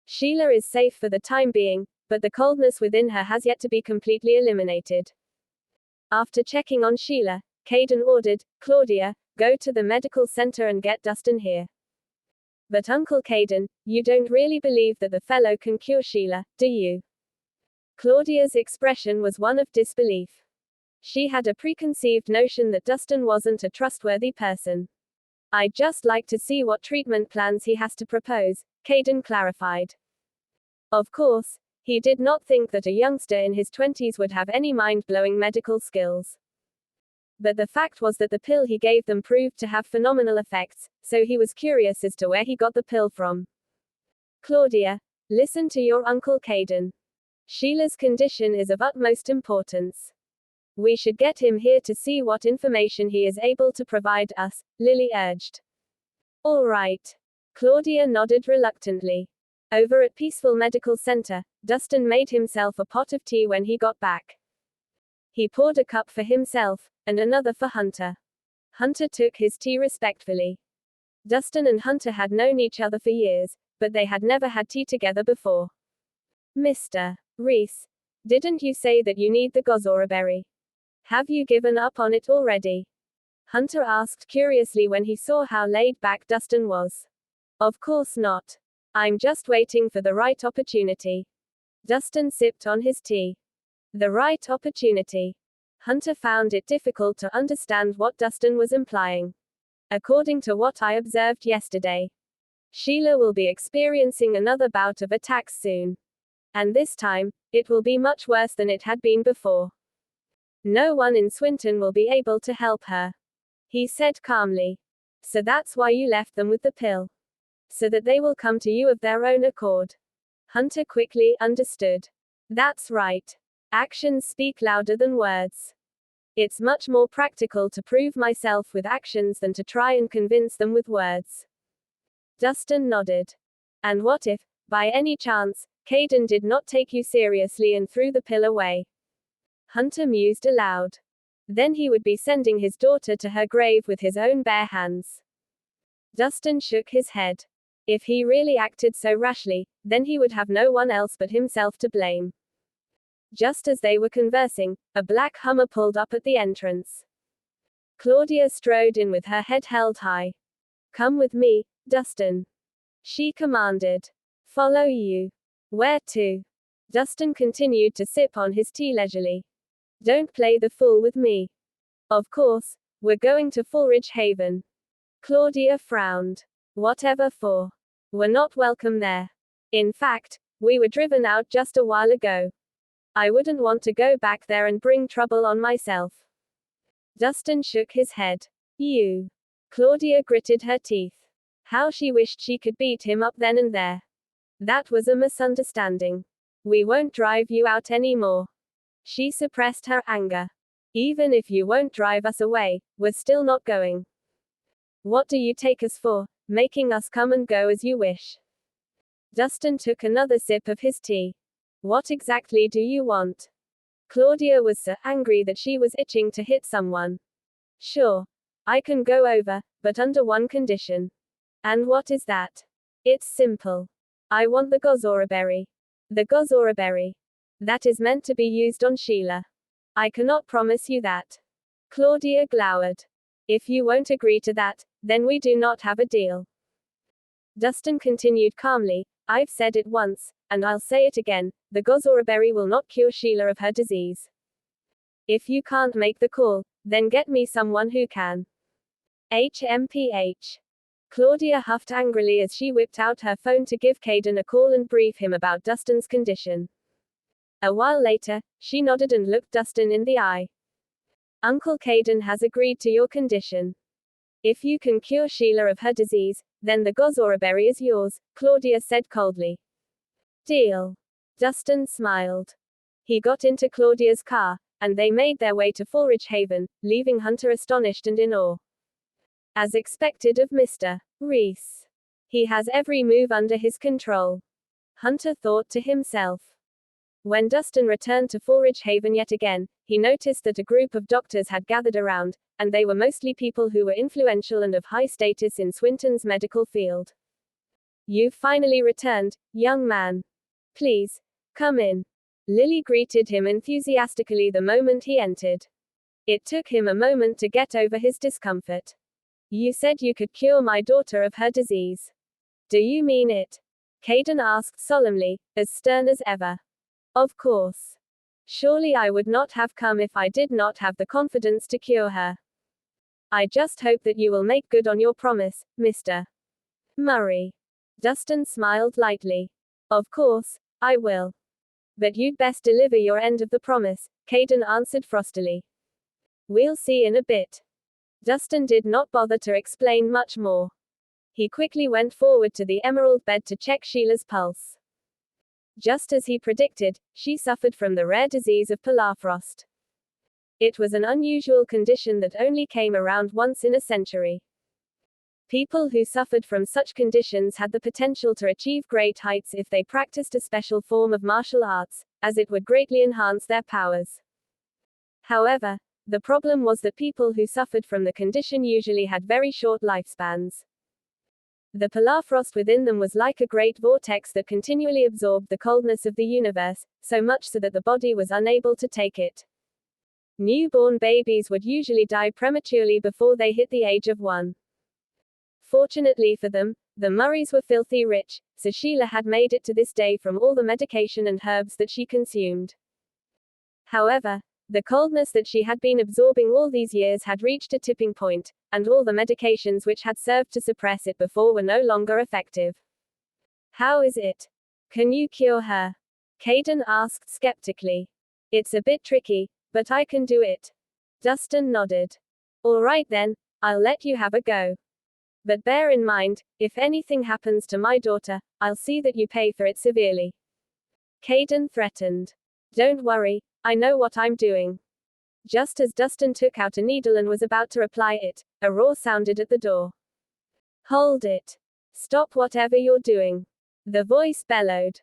Sheila is safe for the time being, but the coldness within her has yet to be completely eliminated. After checking on Sheila, Caden ordered, Claudia, go to the medical center and get Dustin here. But Uncle Caden, you don't really believe that the fellow can cure Sheila, do you? Claudia's expression was one of disbelief. She had a preconceived notion that Dustin wasn't a trustworthy person. I'd just like to see what treatment plans he has to propose, Caden clarified. Of course, he did not think that a youngster in his 20s would have any mind-blowing medical skills. But the fact was that the pill he gave them proved to have phenomenal effects, so he was curious as to where he got the pill from. Claudia, listen to your Uncle Caden. Sheila's condition is of utmost importance. We should get him here to see what information he is able to provide us, Lily urged. All right. Claudia nodded reluctantly. Over at Peaceful Medical Center, Dustin made himself a pot of tea when he got back. He poured a cup for himself, and another for Hunter. Hunter took his tea respectfully. Dustin and Hunter had known each other for years, but they had never had tea together before. Mr. Rhys, didn't you say that you need the gozora berry? Have you given up on it already? Hunter asked curiously when he saw how laid back Dustin was. Of course not. I'm just waiting for the right opportunity. Dustin sipped on his tea. The right opportunity. Hunter found it difficult to understand what Dustin was implying. According to what I observed yesterday, Sheila will be experiencing another bout of attacks soon. And this time, it will be much worse than it had been before. No one in Swinton will be able to help her. He said calmly. So that's why you left them with the pill. So that they will come to you of their own accord. Hunter quickly understood. That's right. Actions speak louder than words. It's much more practical to prove myself with actions than to try and convince them with words. Dustin nodded. And what if, by any chance, Caden did not take you seriously and threw the pill away? Hunter mused aloud. Then he would be sending his daughter to her grave with his own bare hands. Dustin shook his head. If he really acted so rashly, then he would have no one else but himself to blame. Just as they were conversing, a black Hummer pulled up at the entrance. Claudia strode in with her head held high. Come with me, Dustin. She commanded. Follow you. Where to? Dustin continued to sip on his tea leisurely. Don't play the fool with me. Of course, we're going to Fulridge Haven. Claudia frowned. Whatever for? We're not welcome there. In fact, we were driven out just a while ago. I wouldn't want to go back there and bring trouble on myself. Dustin shook his head. You. Claudia gritted her teeth. How she wished she could beat him up then and there. That was a misunderstanding. We won't drive you out anymore. She suppressed her anger. Even if you won't drive us away, we're still not going. What do you take us for, making us come and go as you wish? Dustin took another sip of his tea. What exactly do you want? Claudia was so angry that she was itching to hit someone. Sure. I can go over, but under one condition. And what is that? It's simple. I want the gozora berry. The gozora berry. That is meant to be used on Sheila. I cannot promise you that. Claudia glowered. If you won't agree to that, then we do not have a deal. Dustin continued calmly, I've said it once, and I'll say it again, the gozora berry will not cure Sheila of her disease. If you can't make the call, then get me someone who can. HMPH. Claudia huffed angrily as she whipped out her phone to give Caden a call and brief him about Dustin's condition. A while later, she nodded and looked Dustin in the eye. Uncle Caden has agreed to your condition. If you can cure Sheila of her disease, then the gozora berry is yours, Claudia said coldly. Deal. Dustin smiled. He got into Claudia's car, and they made their way to Fulridge Haven, leaving Hunter astonished and in awe. As expected of Mr. Rhys. He has every move under his control. Hunter thought to himself. When Dustin returned to Fulridge Haven yet again, he noticed that a group of doctors had gathered around, and they were mostly people who were influential and of high status in Swinton's medical field. You've finally returned, young man. Please, come in. Lily greeted him enthusiastically the moment he entered. It took him a moment to get over his discomfort. You said you could cure my daughter of her disease. Do you mean it? Caden asked solemnly, as stern as ever. Of course. Surely I would not have come if I did not have the confidence to cure her. I just hope that you will make good on your promise, Mr. Murray. Dustin smiled lightly. Of course, I will. But you'd best deliver your end of the promise, Caden answered frostily. We'll see in a bit. Dustin did not bother to explain much more. He quickly went forward to the emerald bed to check Sheila's pulse. Just as he predicted, she suffered from the rare disease of permafrost. It was an unusual condition that only came around once in a century. People who suffered from such conditions had the potential to achieve great heights if they practiced a special form of martial arts, as it would greatly enhance their powers. However, the problem was that people who suffered from the condition usually had very short lifespans. The permafrost within them was like a great vortex that continually absorbed the coldness of the universe, so much so that the body was unable to take it. Newborn babies would usually die prematurely before they hit the age of 1. Fortunately for them, the Murrays were filthy rich, so Sheila had made it to this day from all the medication and herbs that she consumed. However, the coldness that she had been absorbing all these years had reached a tipping point, and all the medications which had served to suppress it before were no longer effective. How is it? Can you cure her? Caden asked skeptically. It's a bit tricky, but I can do it. Dustin nodded. All right then, I'll let you have a go. But bear in mind, if anything happens to my daughter, I'll see that you pay for it severely. Caden threatened. Don't worry, I know what I'm doing. Just as Dustin took out a needle and was about to apply it, a roar sounded at the door. Hold it. Stop whatever you're doing. The voice bellowed.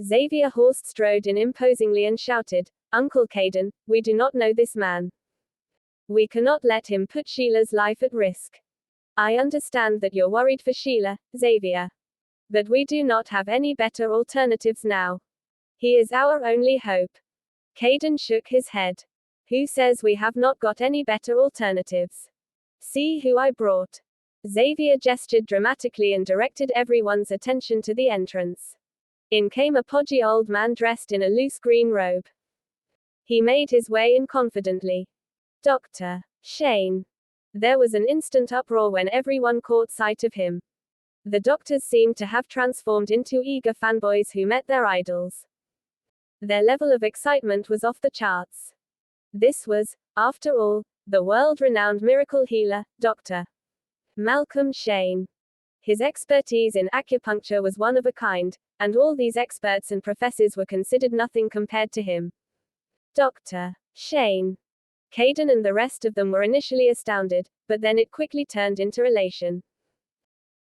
Xavier Horst strode in imposingly and shouted, Uncle Caden, we do not know this man. We cannot let him put Sheila's life at risk. I understand that you're worried for Sheila, Xavier. But we do not have any better alternatives now. He is our only hope. Caden shook his head. Who says we have not got any better alternatives? See who I brought. Xavier gestured dramatically and directed everyone's attention to the entrance. In came a podgy old man dressed in a loose green robe. He made his way in confidently. Dr. Shane. There was an instant uproar when everyone caught sight of him. The doctors seemed to have transformed into eager fanboys who met their idols. Their level of excitement was off the charts. This was, after all, the world-renowned miracle healer, Dr. Malcolm Shane. His expertise in acupuncture was one of a kind, and all these experts and professors were considered nothing compared to him. Dr. Shane. Caden and the rest of them were initially astounded, but then it quickly turned into elation.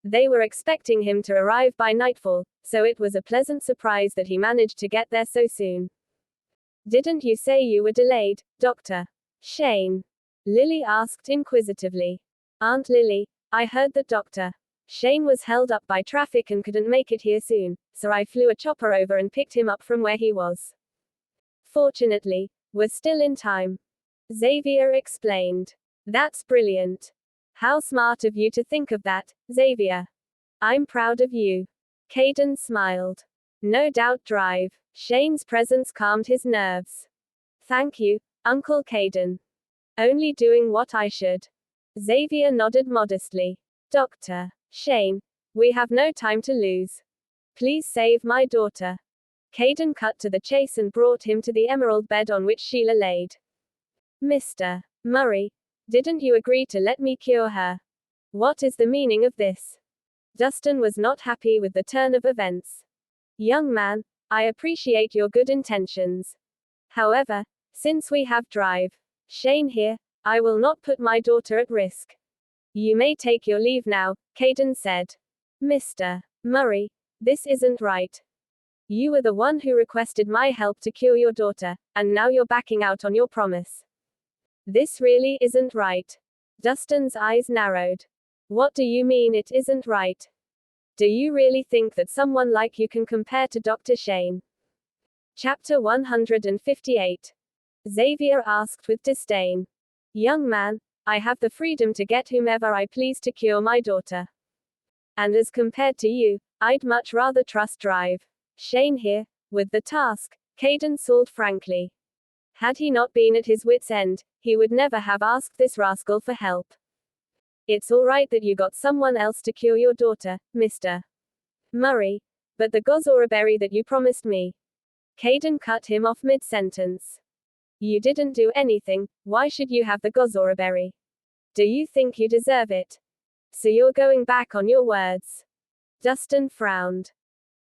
They were expecting him to arrive by nightfall, so it was a pleasant surprise that he managed to get there so soon. Didn't you say you were delayed, Dr. Shane? Lily asked inquisitively. Aunt Lily, I heard that Dr. Shane was held up by traffic and couldn't make it here soon, so I flew a chopper over and picked him up from where he was. Fortunately, we're still in time. Xavier explained. That's brilliant. How smart of you to think of that, Xavier. I'm proud of you. Caden smiled. No doubt drive. Shane's presence calmed his nerves. Thank you, Uncle Caden. Only doing what I should. Xavier nodded modestly. Dr. Shane, we have no time to lose. Please save my daughter. Caden cut to the chase and brought him to the emerald bed on which Sheila laid. Mr. Murray, didn't you agree to let me cure her? What is the meaning of this? Dustin was not happy with the turn of events. Young man, I appreciate your good intentions. However, since we have drive Shane here, I will not put my daughter at risk. You may take your leave now, Caden said. Mr. Murray, this isn't right. You were the one who requested my help to cure your daughter, and now you're backing out on your promise. This really isn't right. Dustin's eyes narrowed. What do you mean it isn't right? Do you really think that someone like you can compare to Dr. Shane? Chapter 158. Xavier asked with disdain. Young man, I have the freedom to get whomever I please to cure my daughter. And as compared to you, I'd much rather trust drive Shane here, with the task, Caden sold frankly. Had he not been at his wits' end, he would never have asked this rascal for help. It's all right that you got someone else to cure your daughter, Mr. Murray, but the gozora berry that you promised me. Caden cut him off mid-sentence. You didn't do anything, why should you have the gozora berry? Do you think you deserve it? So you're going back on your words. Dustin frowned.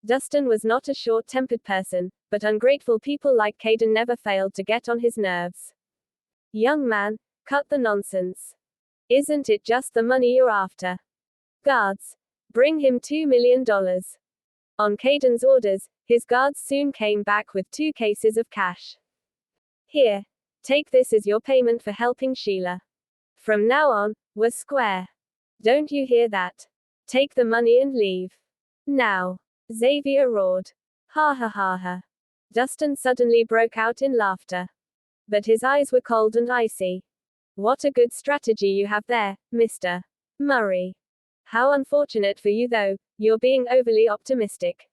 Dustin was not a short-tempered person, but ungrateful people like Caden never failed to get on his nerves. Young man, cut the nonsense. Isn't it just the money you're after? Guards, bring him $2 million. On Caden's orders, his guards soon came back with 2 cases of cash. Here, take this as your payment for helping Sheila. From now on, we're square. Don't you hear that? Take the money and leave. Now. Xavier roared. Ha ha ha ha. Dustin suddenly broke out in laughter. But his eyes were cold and icy. What a good strategy you have there, Mr. Murray. How unfortunate for you though, you're being overly optimistic.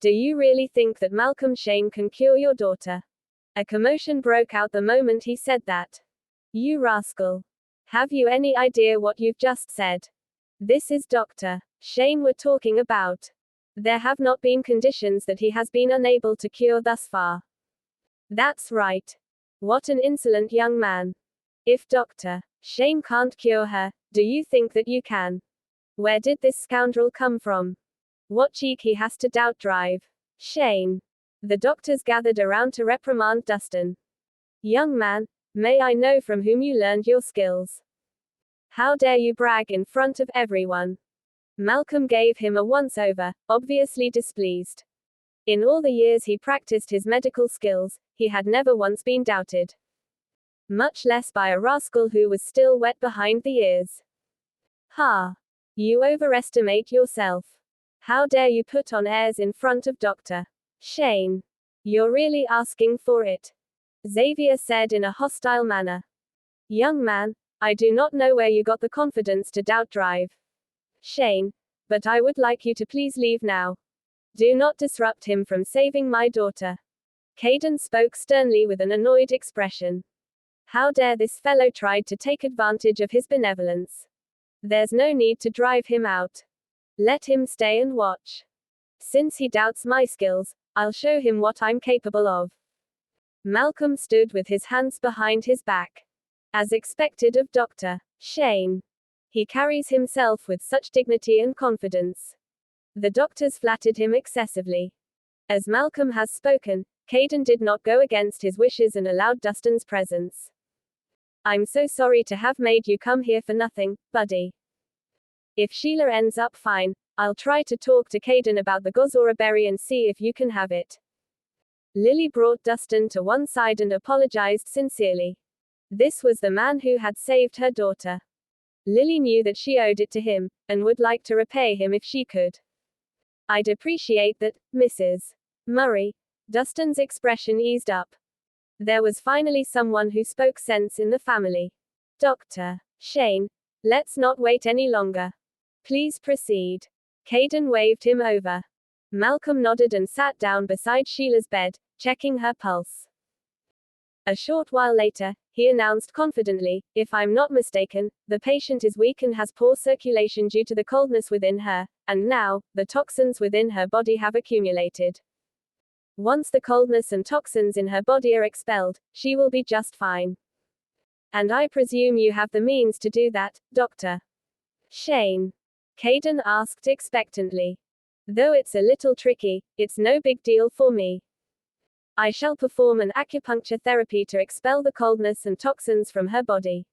Do you really think that Malcolm Shane can cure your daughter? A commotion broke out the moment he said that. You rascal. Have you any idea what you've just said? This is Dr. Shane we're talking about. There have not been conditions that he has been unable to cure thus far. That's right. What an insolent young man. If Dr. Shane can't cure her, do you think that you can? Where did this scoundrel come from? What cheek he has to doubt drive Shane. The doctors gathered around to reprimand Dustin. Young man, may I know from whom you learned your skills? How dare you brag in front of everyone? Malcolm gave him a once-over, obviously displeased. In all the years he practiced his medical skills, he had never once been doubted. Much less by a rascal who was still wet behind the ears. Ha! You overestimate yourself. How dare you put on airs in front of Dr. Shane? You're really asking for it. Xavier said in a hostile manner. Young man, I do not know where you got the confidence to doubt drive Shane, but I would like you to please leave now. Do not disrupt him from saving my daughter. Caden spoke sternly with an annoyed expression. How dare this fellow tried to take advantage of his benevolence. There's no need to drive him out. Let him stay and watch. Since he doubts my skills, I'll show him what I'm capable of. Malcolm stood with his hands behind his back. As expected of Dr. Shane. He carries himself with such dignity and confidence. The doctors flattered him excessively. As Malcolm has spoken, Caden did not go against his wishes and allowed Dustin's presence. I'm so sorry to have made you come here for nothing, buddy. If Sheila ends up fine, I'll try to talk to Caden about the gozora berry and see if you can have it. Lily brought Dustin to one side and apologized sincerely. This was the man who had saved her daughter. Lily knew that she owed it to him, and would like to repay him if she could. I'd appreciate that, Mrs. Murray. Dustin's expression eased up. There was finally someone who spoke sense in the family. Dr. Shane, let's not wait any longer. Please proceed. Caden waved him over. Malcolm nodded and sat down beside Sheila's bed, checking her pulse. A short while later, he announced confidently, "If I'm not mistaken, the patient is weak and has poor circulation due to the coldness within her, and now, the toxins within her body have accumulated. Once the coldness and toxins in her body are expelled, she will be just fine. And I presume you have the means to do that, Dr. Shane?" Caden asked expectantly. "Though it's a little tricky, it's no big deal for me. I shall perform an acupuncture therapy to expel the coldness and toxins from her body."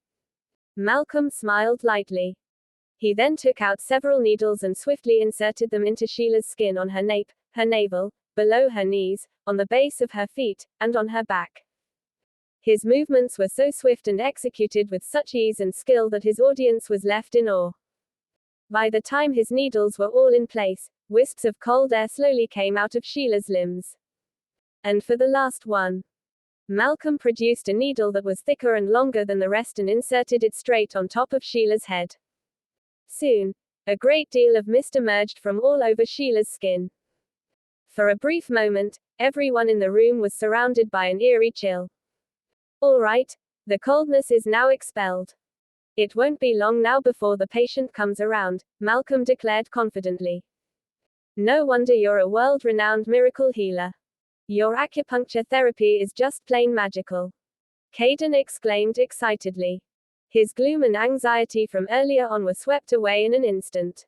Malcolm smiled lightly. He then took out several needles and swiftly inserted them into Sheila's skin on her nape, her navel, below her knees, on the base of her feet, and on her back. His movements were so swift and executed with such ease and skill that his audience was left in awe. By the time his needles were all in place, wisps of cold air slowly came out of Sheila's limbs. And for the last one, Malcolm produced a needle that was thicker and longer than the rest and inserted it straight on top of Sheila's head. Soon, a great deal of mist emerged from all over Sheila's skin. For a brief moment, everyone in the room was surrounded by an eerie chill. "All right, the coldness is now expelled. It won't be long now before the patient comes around," Malcolm declared confidently. "No wonder you're a world-renowned miracle healer. Your acupuncture therapy is just plain magical." Caden exclaimed excitedly. His gloom and anxiety from earlier on were swept away in an instant.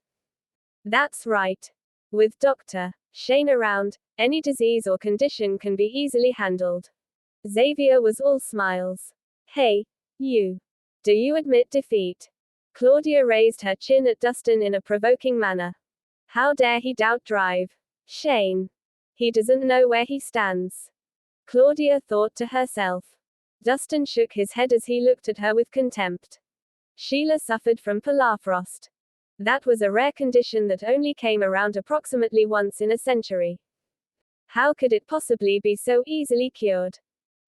"That's right. With Dr. Shane around, any disease or condition can be easily handled." Xavier was all smiles. "Hey, you. Do you admit defeat?" Claudia raised her chin at Dustin in a provoking manner. "How dare he doubt drive Shane? He doesn't know where he stands." Claudia thought to herself. Dustin shook his head as he looked at her with contempt. Sheila suffered from permafrost. That was a rare condition that only came around approximately once in a century. How could it possibly be so easily cured?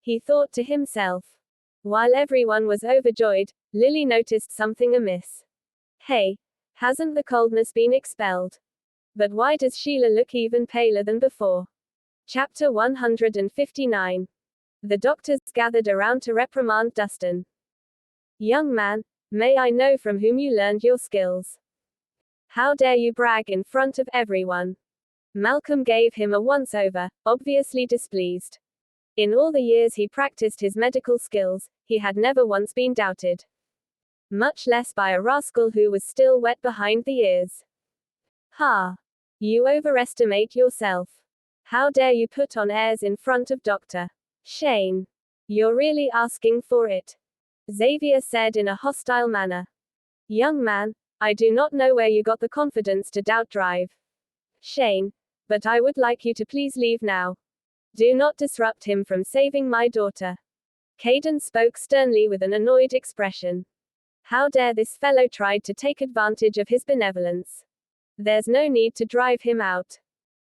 He thought to himself. While everyone was overjoyed, Lily noticed something amiss. "Hey, hasn't the coldness been expelled? But why does Sheila look even paler than before?" Chapter 159. The doctors gathered around to reprimand Dustin. "Young man, may I know from whom you learned your skills? How dare you brag in front of everyone?" Malcolm gave him a once-over, obviously displeased. In all the years he practiced his medical skills, he had never once been doubted. Much less by a rascal who was still wet behind the ears. "Ha! You overestimate yourself. How dare you put on airs in front of Dr. Shane? You're really asking for it," Xavier said in a hostile manner. "Young man, I do not know where you got the confidence to doubt drive Shane, but I would like you to please leave now. Do not disrupt him from saving my daughter." Caden spoke sternly with an annoyed expression. How dare this fellow try to take advantage of his benevolence? There's no need to drive him out.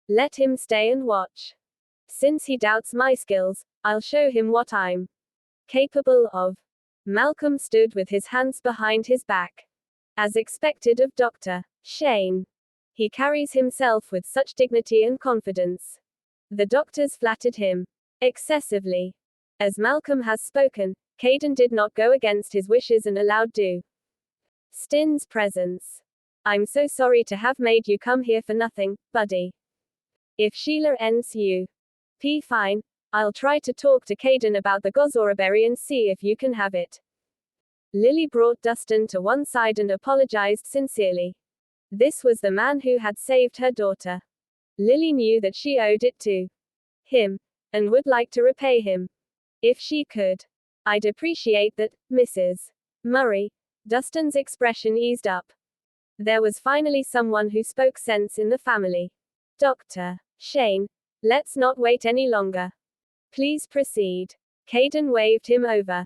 Let him stay and watch. Since he doubts my skills, I'll show him what I'm capable of. Malcolm stood with his hands behind his back. As expected of Dr. Shane. He carries himself with such dignity and confidence. The doctors flattered him excessively. As Malcolm has spoken, Caden did not go against his wishes and allowed Dustin's presence. "I'm so sorry to have made you come here for nothing, buddy. If Sheila ends you fine, I'll try to talk to Caden about the Gozoraberry and see if you can have it." Lily brought Dustin to one side and apologized sincerely. This was the man who had saved her daughter. Lily knew that she owed it to him, and would like to repay him. If she could. "I'd appreciate that, Mrs. Murray." Dustin's expression eased up. There was finally someone who spoke sense in the family. "Dr. Shane, let's not wait any longer. Please proceed." Caden waved him over.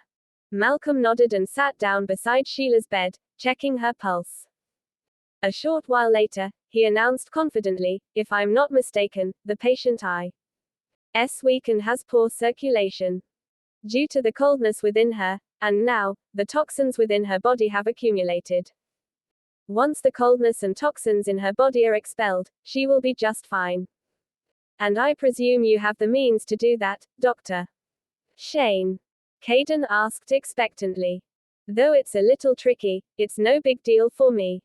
Malcolm nodded and sat down beside Sheila's bed, checking her pulse. A short while later, he announced confidently, if I'm not mistaken, the patient I's weak and has poor circulation. Due to the coldness within her, and now, the toxins within her body have accumulated. Once the coldness and toxins in her body are expelled, she will be just fine. And I presume you have the means to do that, Dr. Shane? Caden asked expectantly. Though it's a little tricky, it's no big deal for me.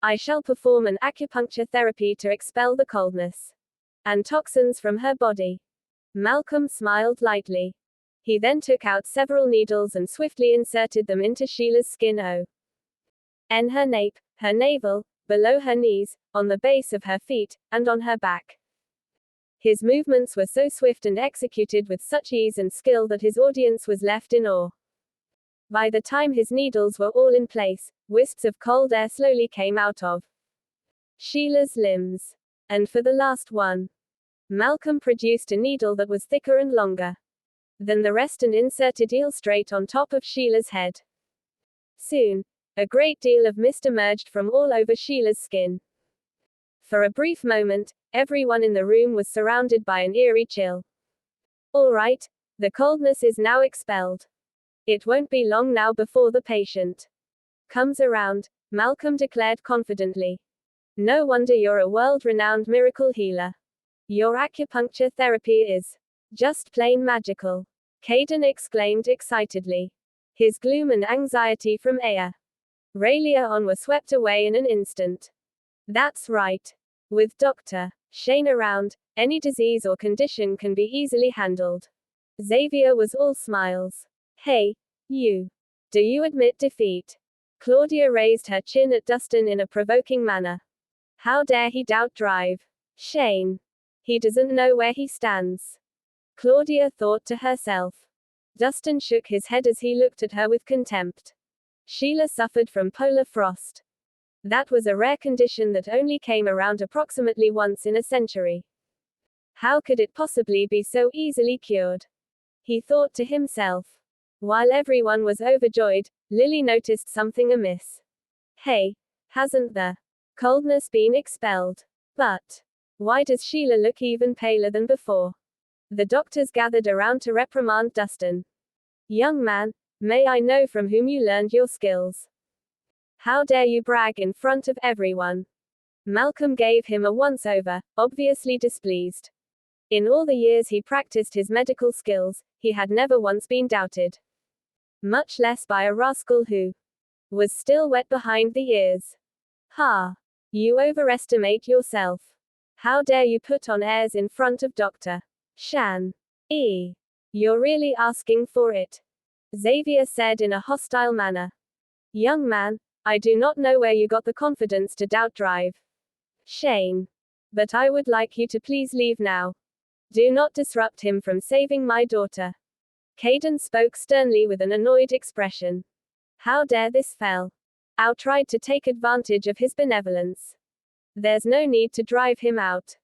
I shall perform an acupuncture therapy to expel the coldness and toxins from her body. Malcolm smiled lightly. He then took out several needles and swiftly inserted them into Sheila's skin on her nape, her navel, below her knees, on the base of her feet, and on her back. His movements were so swift and executed with such ease and skill that his audience was left in awe. By the time his needles were all in place, wisps of cold air slowly came out of Sheila's limbs. And for the last one, Malcolm produced a needle that was thicker and longer than the rest and inserted it straight on top of Sheila's head. Soon, a great deal of mist emerged from all over Sheila's skin. For a brief moment, everyone in the room was surrounded by an eerie chill. All right, the coldness is now expelled. It won't be long now before the patient comes around, Malcolm declared confidently. No wonder you're a world-renowned miracle healer. Your acupuncture therapy is just plain magical. Caden exclaimed excitedly. His gloom and anxiety from Aurelia on were swept away in an instant. That's right. With Dr. Shane around, any disease or condition can be easily handled. Xavier was all smiles. Hey, you. Do you admit defeat? Claudia raised her chin at Dustin in a provoking manner. How dare he doubt drive Shane? He doesn't know where he stands. Claudia thought to herself. Dustin shook his head as he looked at her with contempt. Sheila suffered from polar frost. That was a rare condition that only came around approximately once in a century. How could it possibly be so easily cured? He thought to himself. While everyone was overjoyed, Lily noticed something amiss. Hey, hasn't the coldness been expelled? But why does Sheila look even paler than before? The doctors gathered around to reprimand Dustin. Young man, may I know from whom you learned your skills? How dare you brag in front of everyone? Malcolm gave him a once-over, obviously displeased. In all the years he practiced his medical skills, he had never once been doubted. Much less by a rascal who was still wet behind the ears. Ha! You overestimate yourself. How dare you put on airs in front of Dr. Shan? You're really asking for it. Xavier said in a hostile manner. Young man, I do not know where you got the confidence to doubt drive Shane. But I would like you to please leave now. Do not disrupt him from saving my daughter. Caden spoke sternly with an annoyed expression. How dare this fell? Au tried to take advantage of his benevolence. There's no need to drive him out.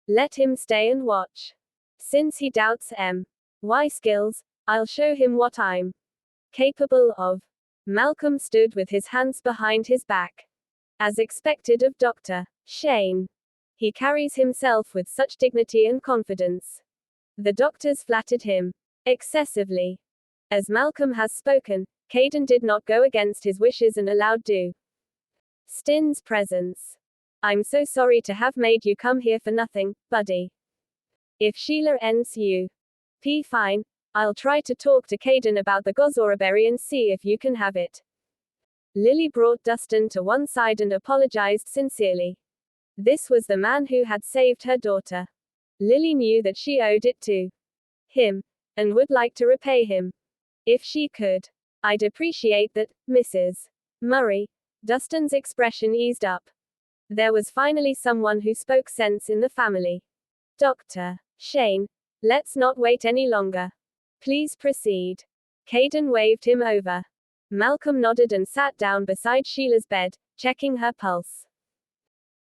Let him stay and watch. Since he doubts my skills, I'll show him what I'm capable of. Malcolm stood with his hands behind his back. As expected of Dr. Shane. He carries himself with such dignity and confidence. The doctors flattered him excessively. As Malcolm has spoken, Caden did not go against his wishes and allowed Dustin's presence. I'm so sorry to have made you come here for nothing, buddy. If Sheila ends you fine, I'll try to talk to Caden about the Gozora berry and see if you can have it. Lily brought Dustin to one side and apologized sincerely. This was the man who had saved her daughter. Lily knew that she owed it to him, and would like to repay him. If she could. I'd appreciate that, Mrs. Murray. Dustin's expression eased up. There was finally someone who spoke sense in the family. Dr. Shane, let's not wait any longer. Please proceed. Caden waved him over. Malcolm nodded and sat down beside Sheila's bed, checking her pulse.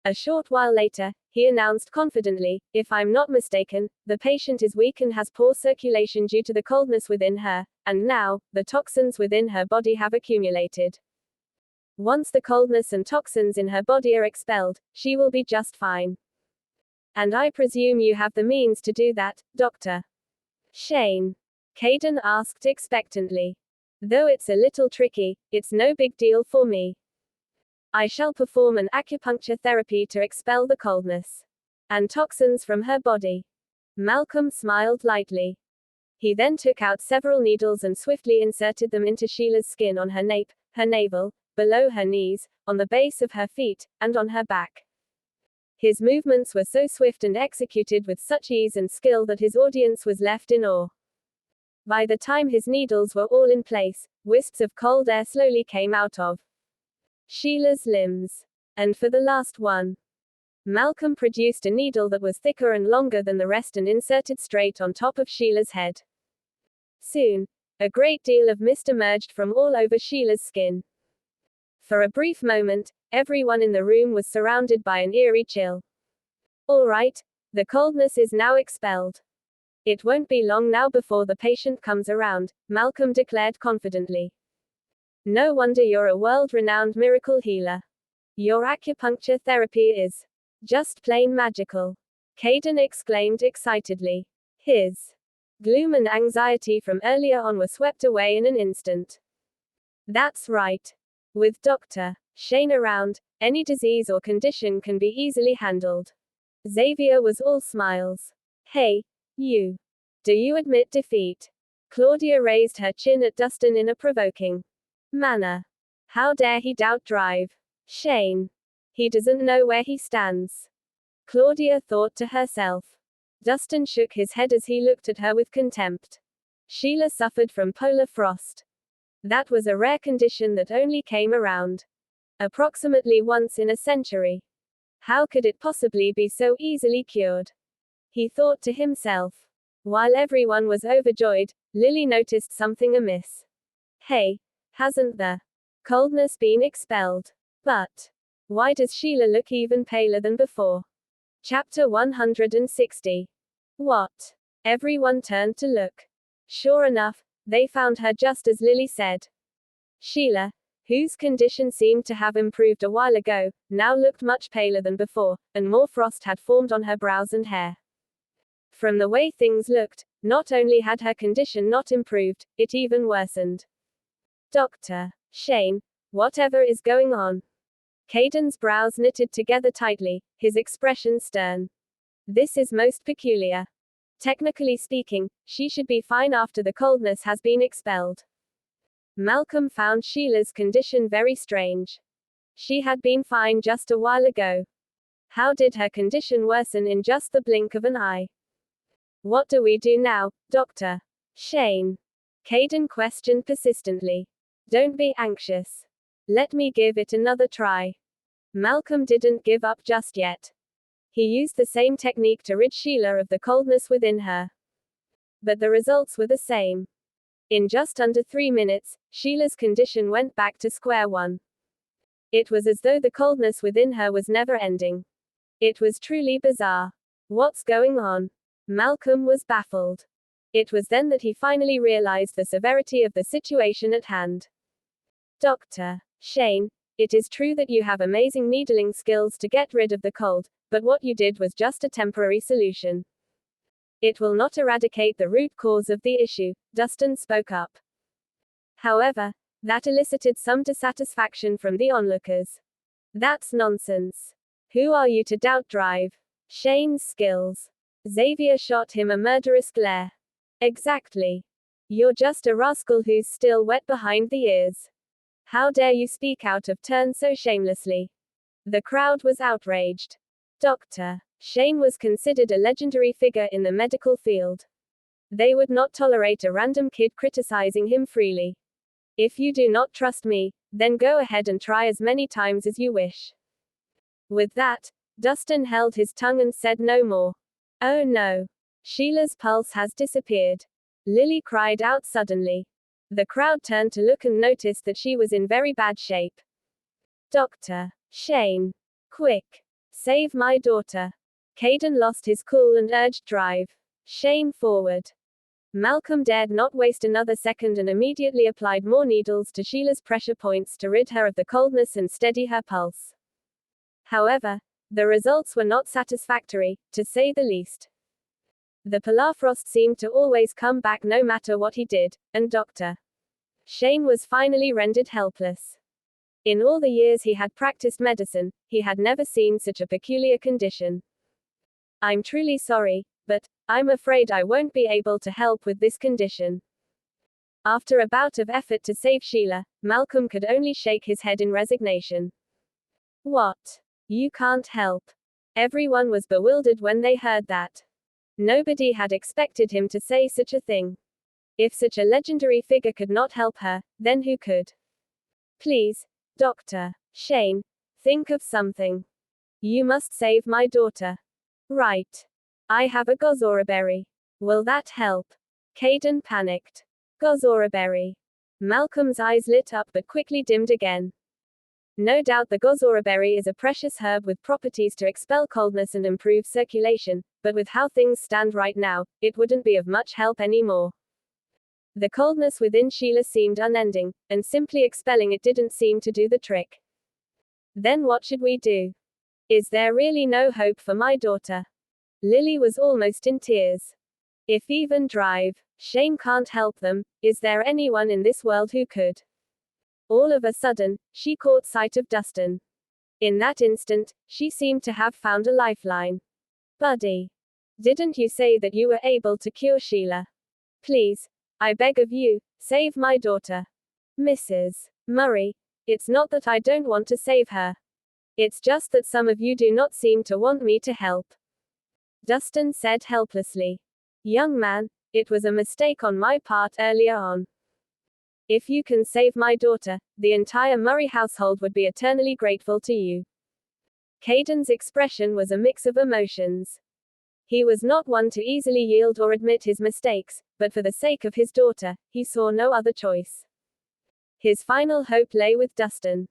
A short while later, he announced confidently, if I'm not mistaken, the patient is weak and has poor circulation due to the coldness within her, and now, the toxins within her body have accumulated. Once the coldness and toxins in her body are expelled, she will be just fine. And I presume you have the means to do that, Dr. Shane? Caden asked expectantly. Though it's a little tricky, it's no big deal for me. I shall perform an acupuncture therapy to expel the coldness and toxins from her body. Malcolm smiled lightly. He then took out several needles and swiftly inserted them into Sheila's skin on her nape, her navel, below her knees, on the base of her feet, and on her back. His movements were so swift and executed with such ease and skill that his audience was left in awe. By the time his needles were all in place, wisps of cold air slowly came out of Sheila's limbs. And for the last one, Malcolm produced a needle that was thicker and longer than the rest and inserted straight on top of Sheila's head. Soon, a great deal of mist emerged from all over Sheila's skin. For a brief moment, everyone in the room was surrounded by an eerie chill. All right, the coldness is now expelled. It won't be long now before the patient comes around, Malcolm declared confidently. No wonder you're a world-renowned miracle healer. Your acupuncture therapy is just plain magical. Caden exclaimed excitedly. His gloom and anxiety from earlier on were swept away in an instant. That's right. With Dr. Shane around, any disease or condition can be easily handled. Xavier was all smiles. Hey, you. Do you admit defeat? Claudia raised her chin at Dustin in a provoking manner. How dare he doubt drive Shane? He doesn't know where he stands. Claudia thought to herself. Dustin shook his head as he looked at her with contempt. Sheila suffered from polar frost. That was a rare condition that only came around approximately once in a century. How could it possibly be so easily cured? He thought to himself. While everyone was overjoyed, Lily noticed something amiss. Hey, hasn't the coldness been expelled? But why does Sheila look even paler than before? Chapter 160. What? Everyone turned to look. Sure enough, they found her just as Lily said. Sheila, whose condition seemed to have improved a while ago, now looked much paler than before, and more frost had formed on her brows and hair. From the way things looked, not only had her condition not improved, it even worsened. Dr. Shane, whatever is going on? Caden's brows knitted together tightly, his expression stern. This is most peculiar. Technically speaking, she should be fine after the coldness has been expelled. Malcolm found Sheila's condition very strange. She had been fine just a while ago. How did her condition worsen in just the blink of an eye? What do we do now, Dr. Shane? Caden questioned persistently. Don't be anxious. Let me give it another try. Malcolm didn't give up just yet. He used the same technique to rid Sheila of the coldness within her. But the results were the same. In just under 3 minutes, Sheila's condition went back to square one. It was as though the coldness within her was never ending. It was truly bizarre. What's going on? Malcolm was baffled. It was then that he finally realized the severity of the situation at hand. Dr. Shane, it is true that you have amazing needling skills to get rid of the cold, but what you did was just a temporary solution. It will not eradicate the root cause of the issue, Dustin spoke up. However, that elicited some dissatisfaction from the onlookers. That's nonsense. Who are you to doubt drive Shane's skills? Xavier shot him a murderous glare. Exactly. You're just a rascal who's still wet behind the ears. How dare you speak out of turn so shamelessly? The crowd was outraged. Dr. Shane was considered a legendary figure in the medical field. They would not tolerate a random kid criticizing him freely. If you do not trust me, then go ahead and try as many times as you wish. With that, Dustin held his tongue and said no more. Oh no. Sheila's pulse has disappeared. Lily cried out suddenly. The crowd turned to look and noticed that she was in very bad shape. Dr. Shane. Quick. Save my daughter. Caden lost his cool and urged drive Shane forward. Malcolm dared not waste another second and immediately applied more needles to Sheila's pressure points to rid her of the coldness and steady her pulse. However, the results were not satisfactory, to say the least. The permafrost seemed to always come back no matter what he did, and Dr. Shane was finally rendered helpless. In all the years he had practiced medicine, he had never seen such a peculiar condition. "I'm truly sorry, but I'm afraid I won't be able to help with this condition." After a bout of effort to save Sheila, Malcolm could only shake his head in resignation. "What? You can't help?" Everyone was bewildered when they heard that. Nobody had expected him to say such a thing. If such a legendary figure could not help her, then who could? "Please, Dr. Shane, think of something. You must save my daughter." "Right. I have a gozora berry. Will that help?" Caden panicked. Gozora berry. Malcolm's eyes lit up but quickly dimmed again. No doubt the gozora berry is a precious herb with properties to expel coldness and improve circulation, but with how things stand right now, it wouldn't be of much help anymore. The coldness within Sheila seemed unending, and simply expelling it didn't seem to do the trick. "Then what should we do? Is there really no hope for my daughter?" Lily was almost in tears. "If even Drive Shane can't help them, is there anyone in this world who could?" All of a sudden, she caught sight of Dustin. In that instant, she seemed to have found a lifeline. "Buddy, didn't you say that you were able to cure Sheila? Please, I beg of you, save my daughter." "Mrs. Murray, it's not that I don't want to save her. It's just that some of you do not seem to want me to help," Dustin said helplessly. "Young man, it was a mistake on my part earlier on. If you can save my daughter, the entire Murray household would be eternally grateful to you." Caden's expression was a mix of emotions. He was not one to easily yield or admit his mistakes, but for the sake of his daughter, he saw no other choice. His final hope lay with Dustin.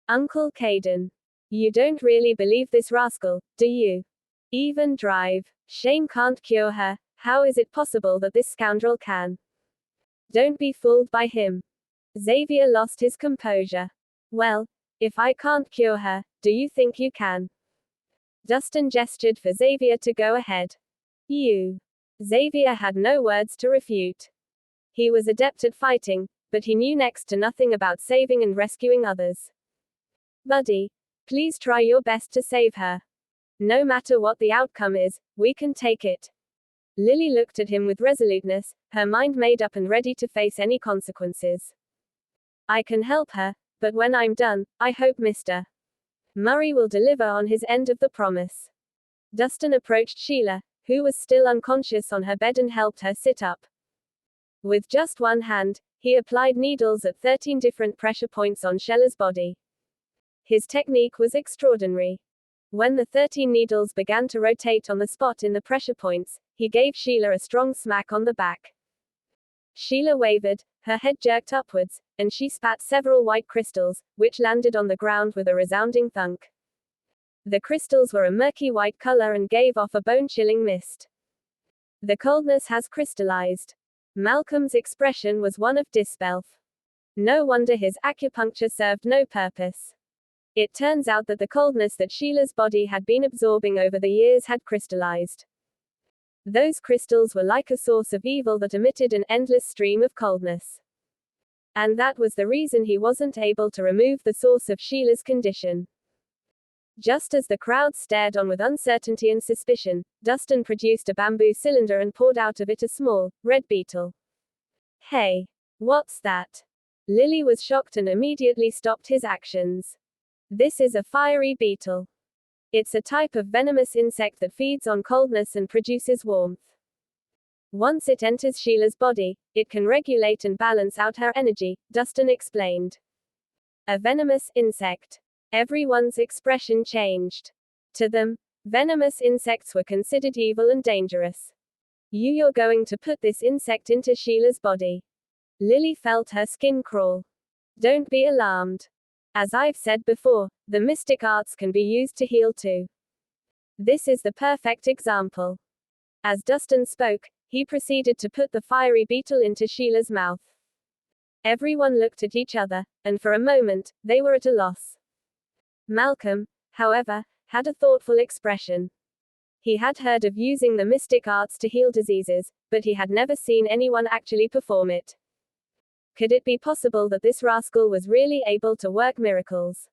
"Uncle Caden, you don't really believe this rascal, do you? Even Drive Shane can't cure her, how is it possible that this scoundrel can? Don't be fooled by him." Xavier lost his composure. "Well, if I can't cure her, do you think you can?" Dustin gestured for Xavier to go ahead. "You." Xavier had no words to refute. He was adept at fighting, but he knew next to nothing about saving and rescuing others. "Buddy, please try your best to save her. No matter what the outcome is, we can take it." Lily looked at him with resoluteness, her mind made up and ready to face any consequences. "I can help her, but when I'm done, I hope Mr. Murray will deliver on his end of the promise." Dustin approached Sheila, who was still unconscious on her bed, and helped her sit up. With just one hand, he applied needles at 13 different pressure points on Sheila's body. His technique was extraordinary. When the 13 needles began to rotate on the spot in the pressure points, he gave Sheila a strong smack on the back. Sheila wavered, her head jerked upwards, and she spat several white crystals, which landed on the ground with a resounding thunk. The crystals were a murky white color and gave off a bone-chilling mist. "The coldness has crystallized." Malcolm's expression was one of disbelief. No wonder his acupuncture served no purpose. It turns out that the coldness that Sheila's body had been absorbing over the years had crystallized. Those crystals were like a source of evil that emitted an endless stream of coldness. And that was the reason he wasn't able to remove the source of Sheila's condition. Just as the crowd stared on with uncertainty and suspicion, Dustin produced a bamboo cylinder and poured out of it a small, red beetle. "Hey! What's that?" Lily was shocked and immediately stopped his actions. "This is a fiery beetle. It's a type of venomous insect that feeds on coldness and produces warmth. Once it enters Sheila's body, it can regulate and balance out her energy," Dustin explained. "A venomous insect." Everyone's expression changed. To them, venomous insects were considered evil and dangerous. You're going to put this insect into Sheila's body?" Lily felt her skin crawl. "Don't be alarmed. As I've said before, the mystic arts can be used to heal too. This is the perfect example." As Dustin spoke, He proceeded to put the fiery beetle into Sheila's mouth. Everyone looked at each other, and for a moment, they were at a loss. Malcolm, however, had a thoughtful expression. He had heard of using the mystic arts to heal diseases, but he had never seen anyone actually perform it. Could it be possible that this rascal was really able to work miracles?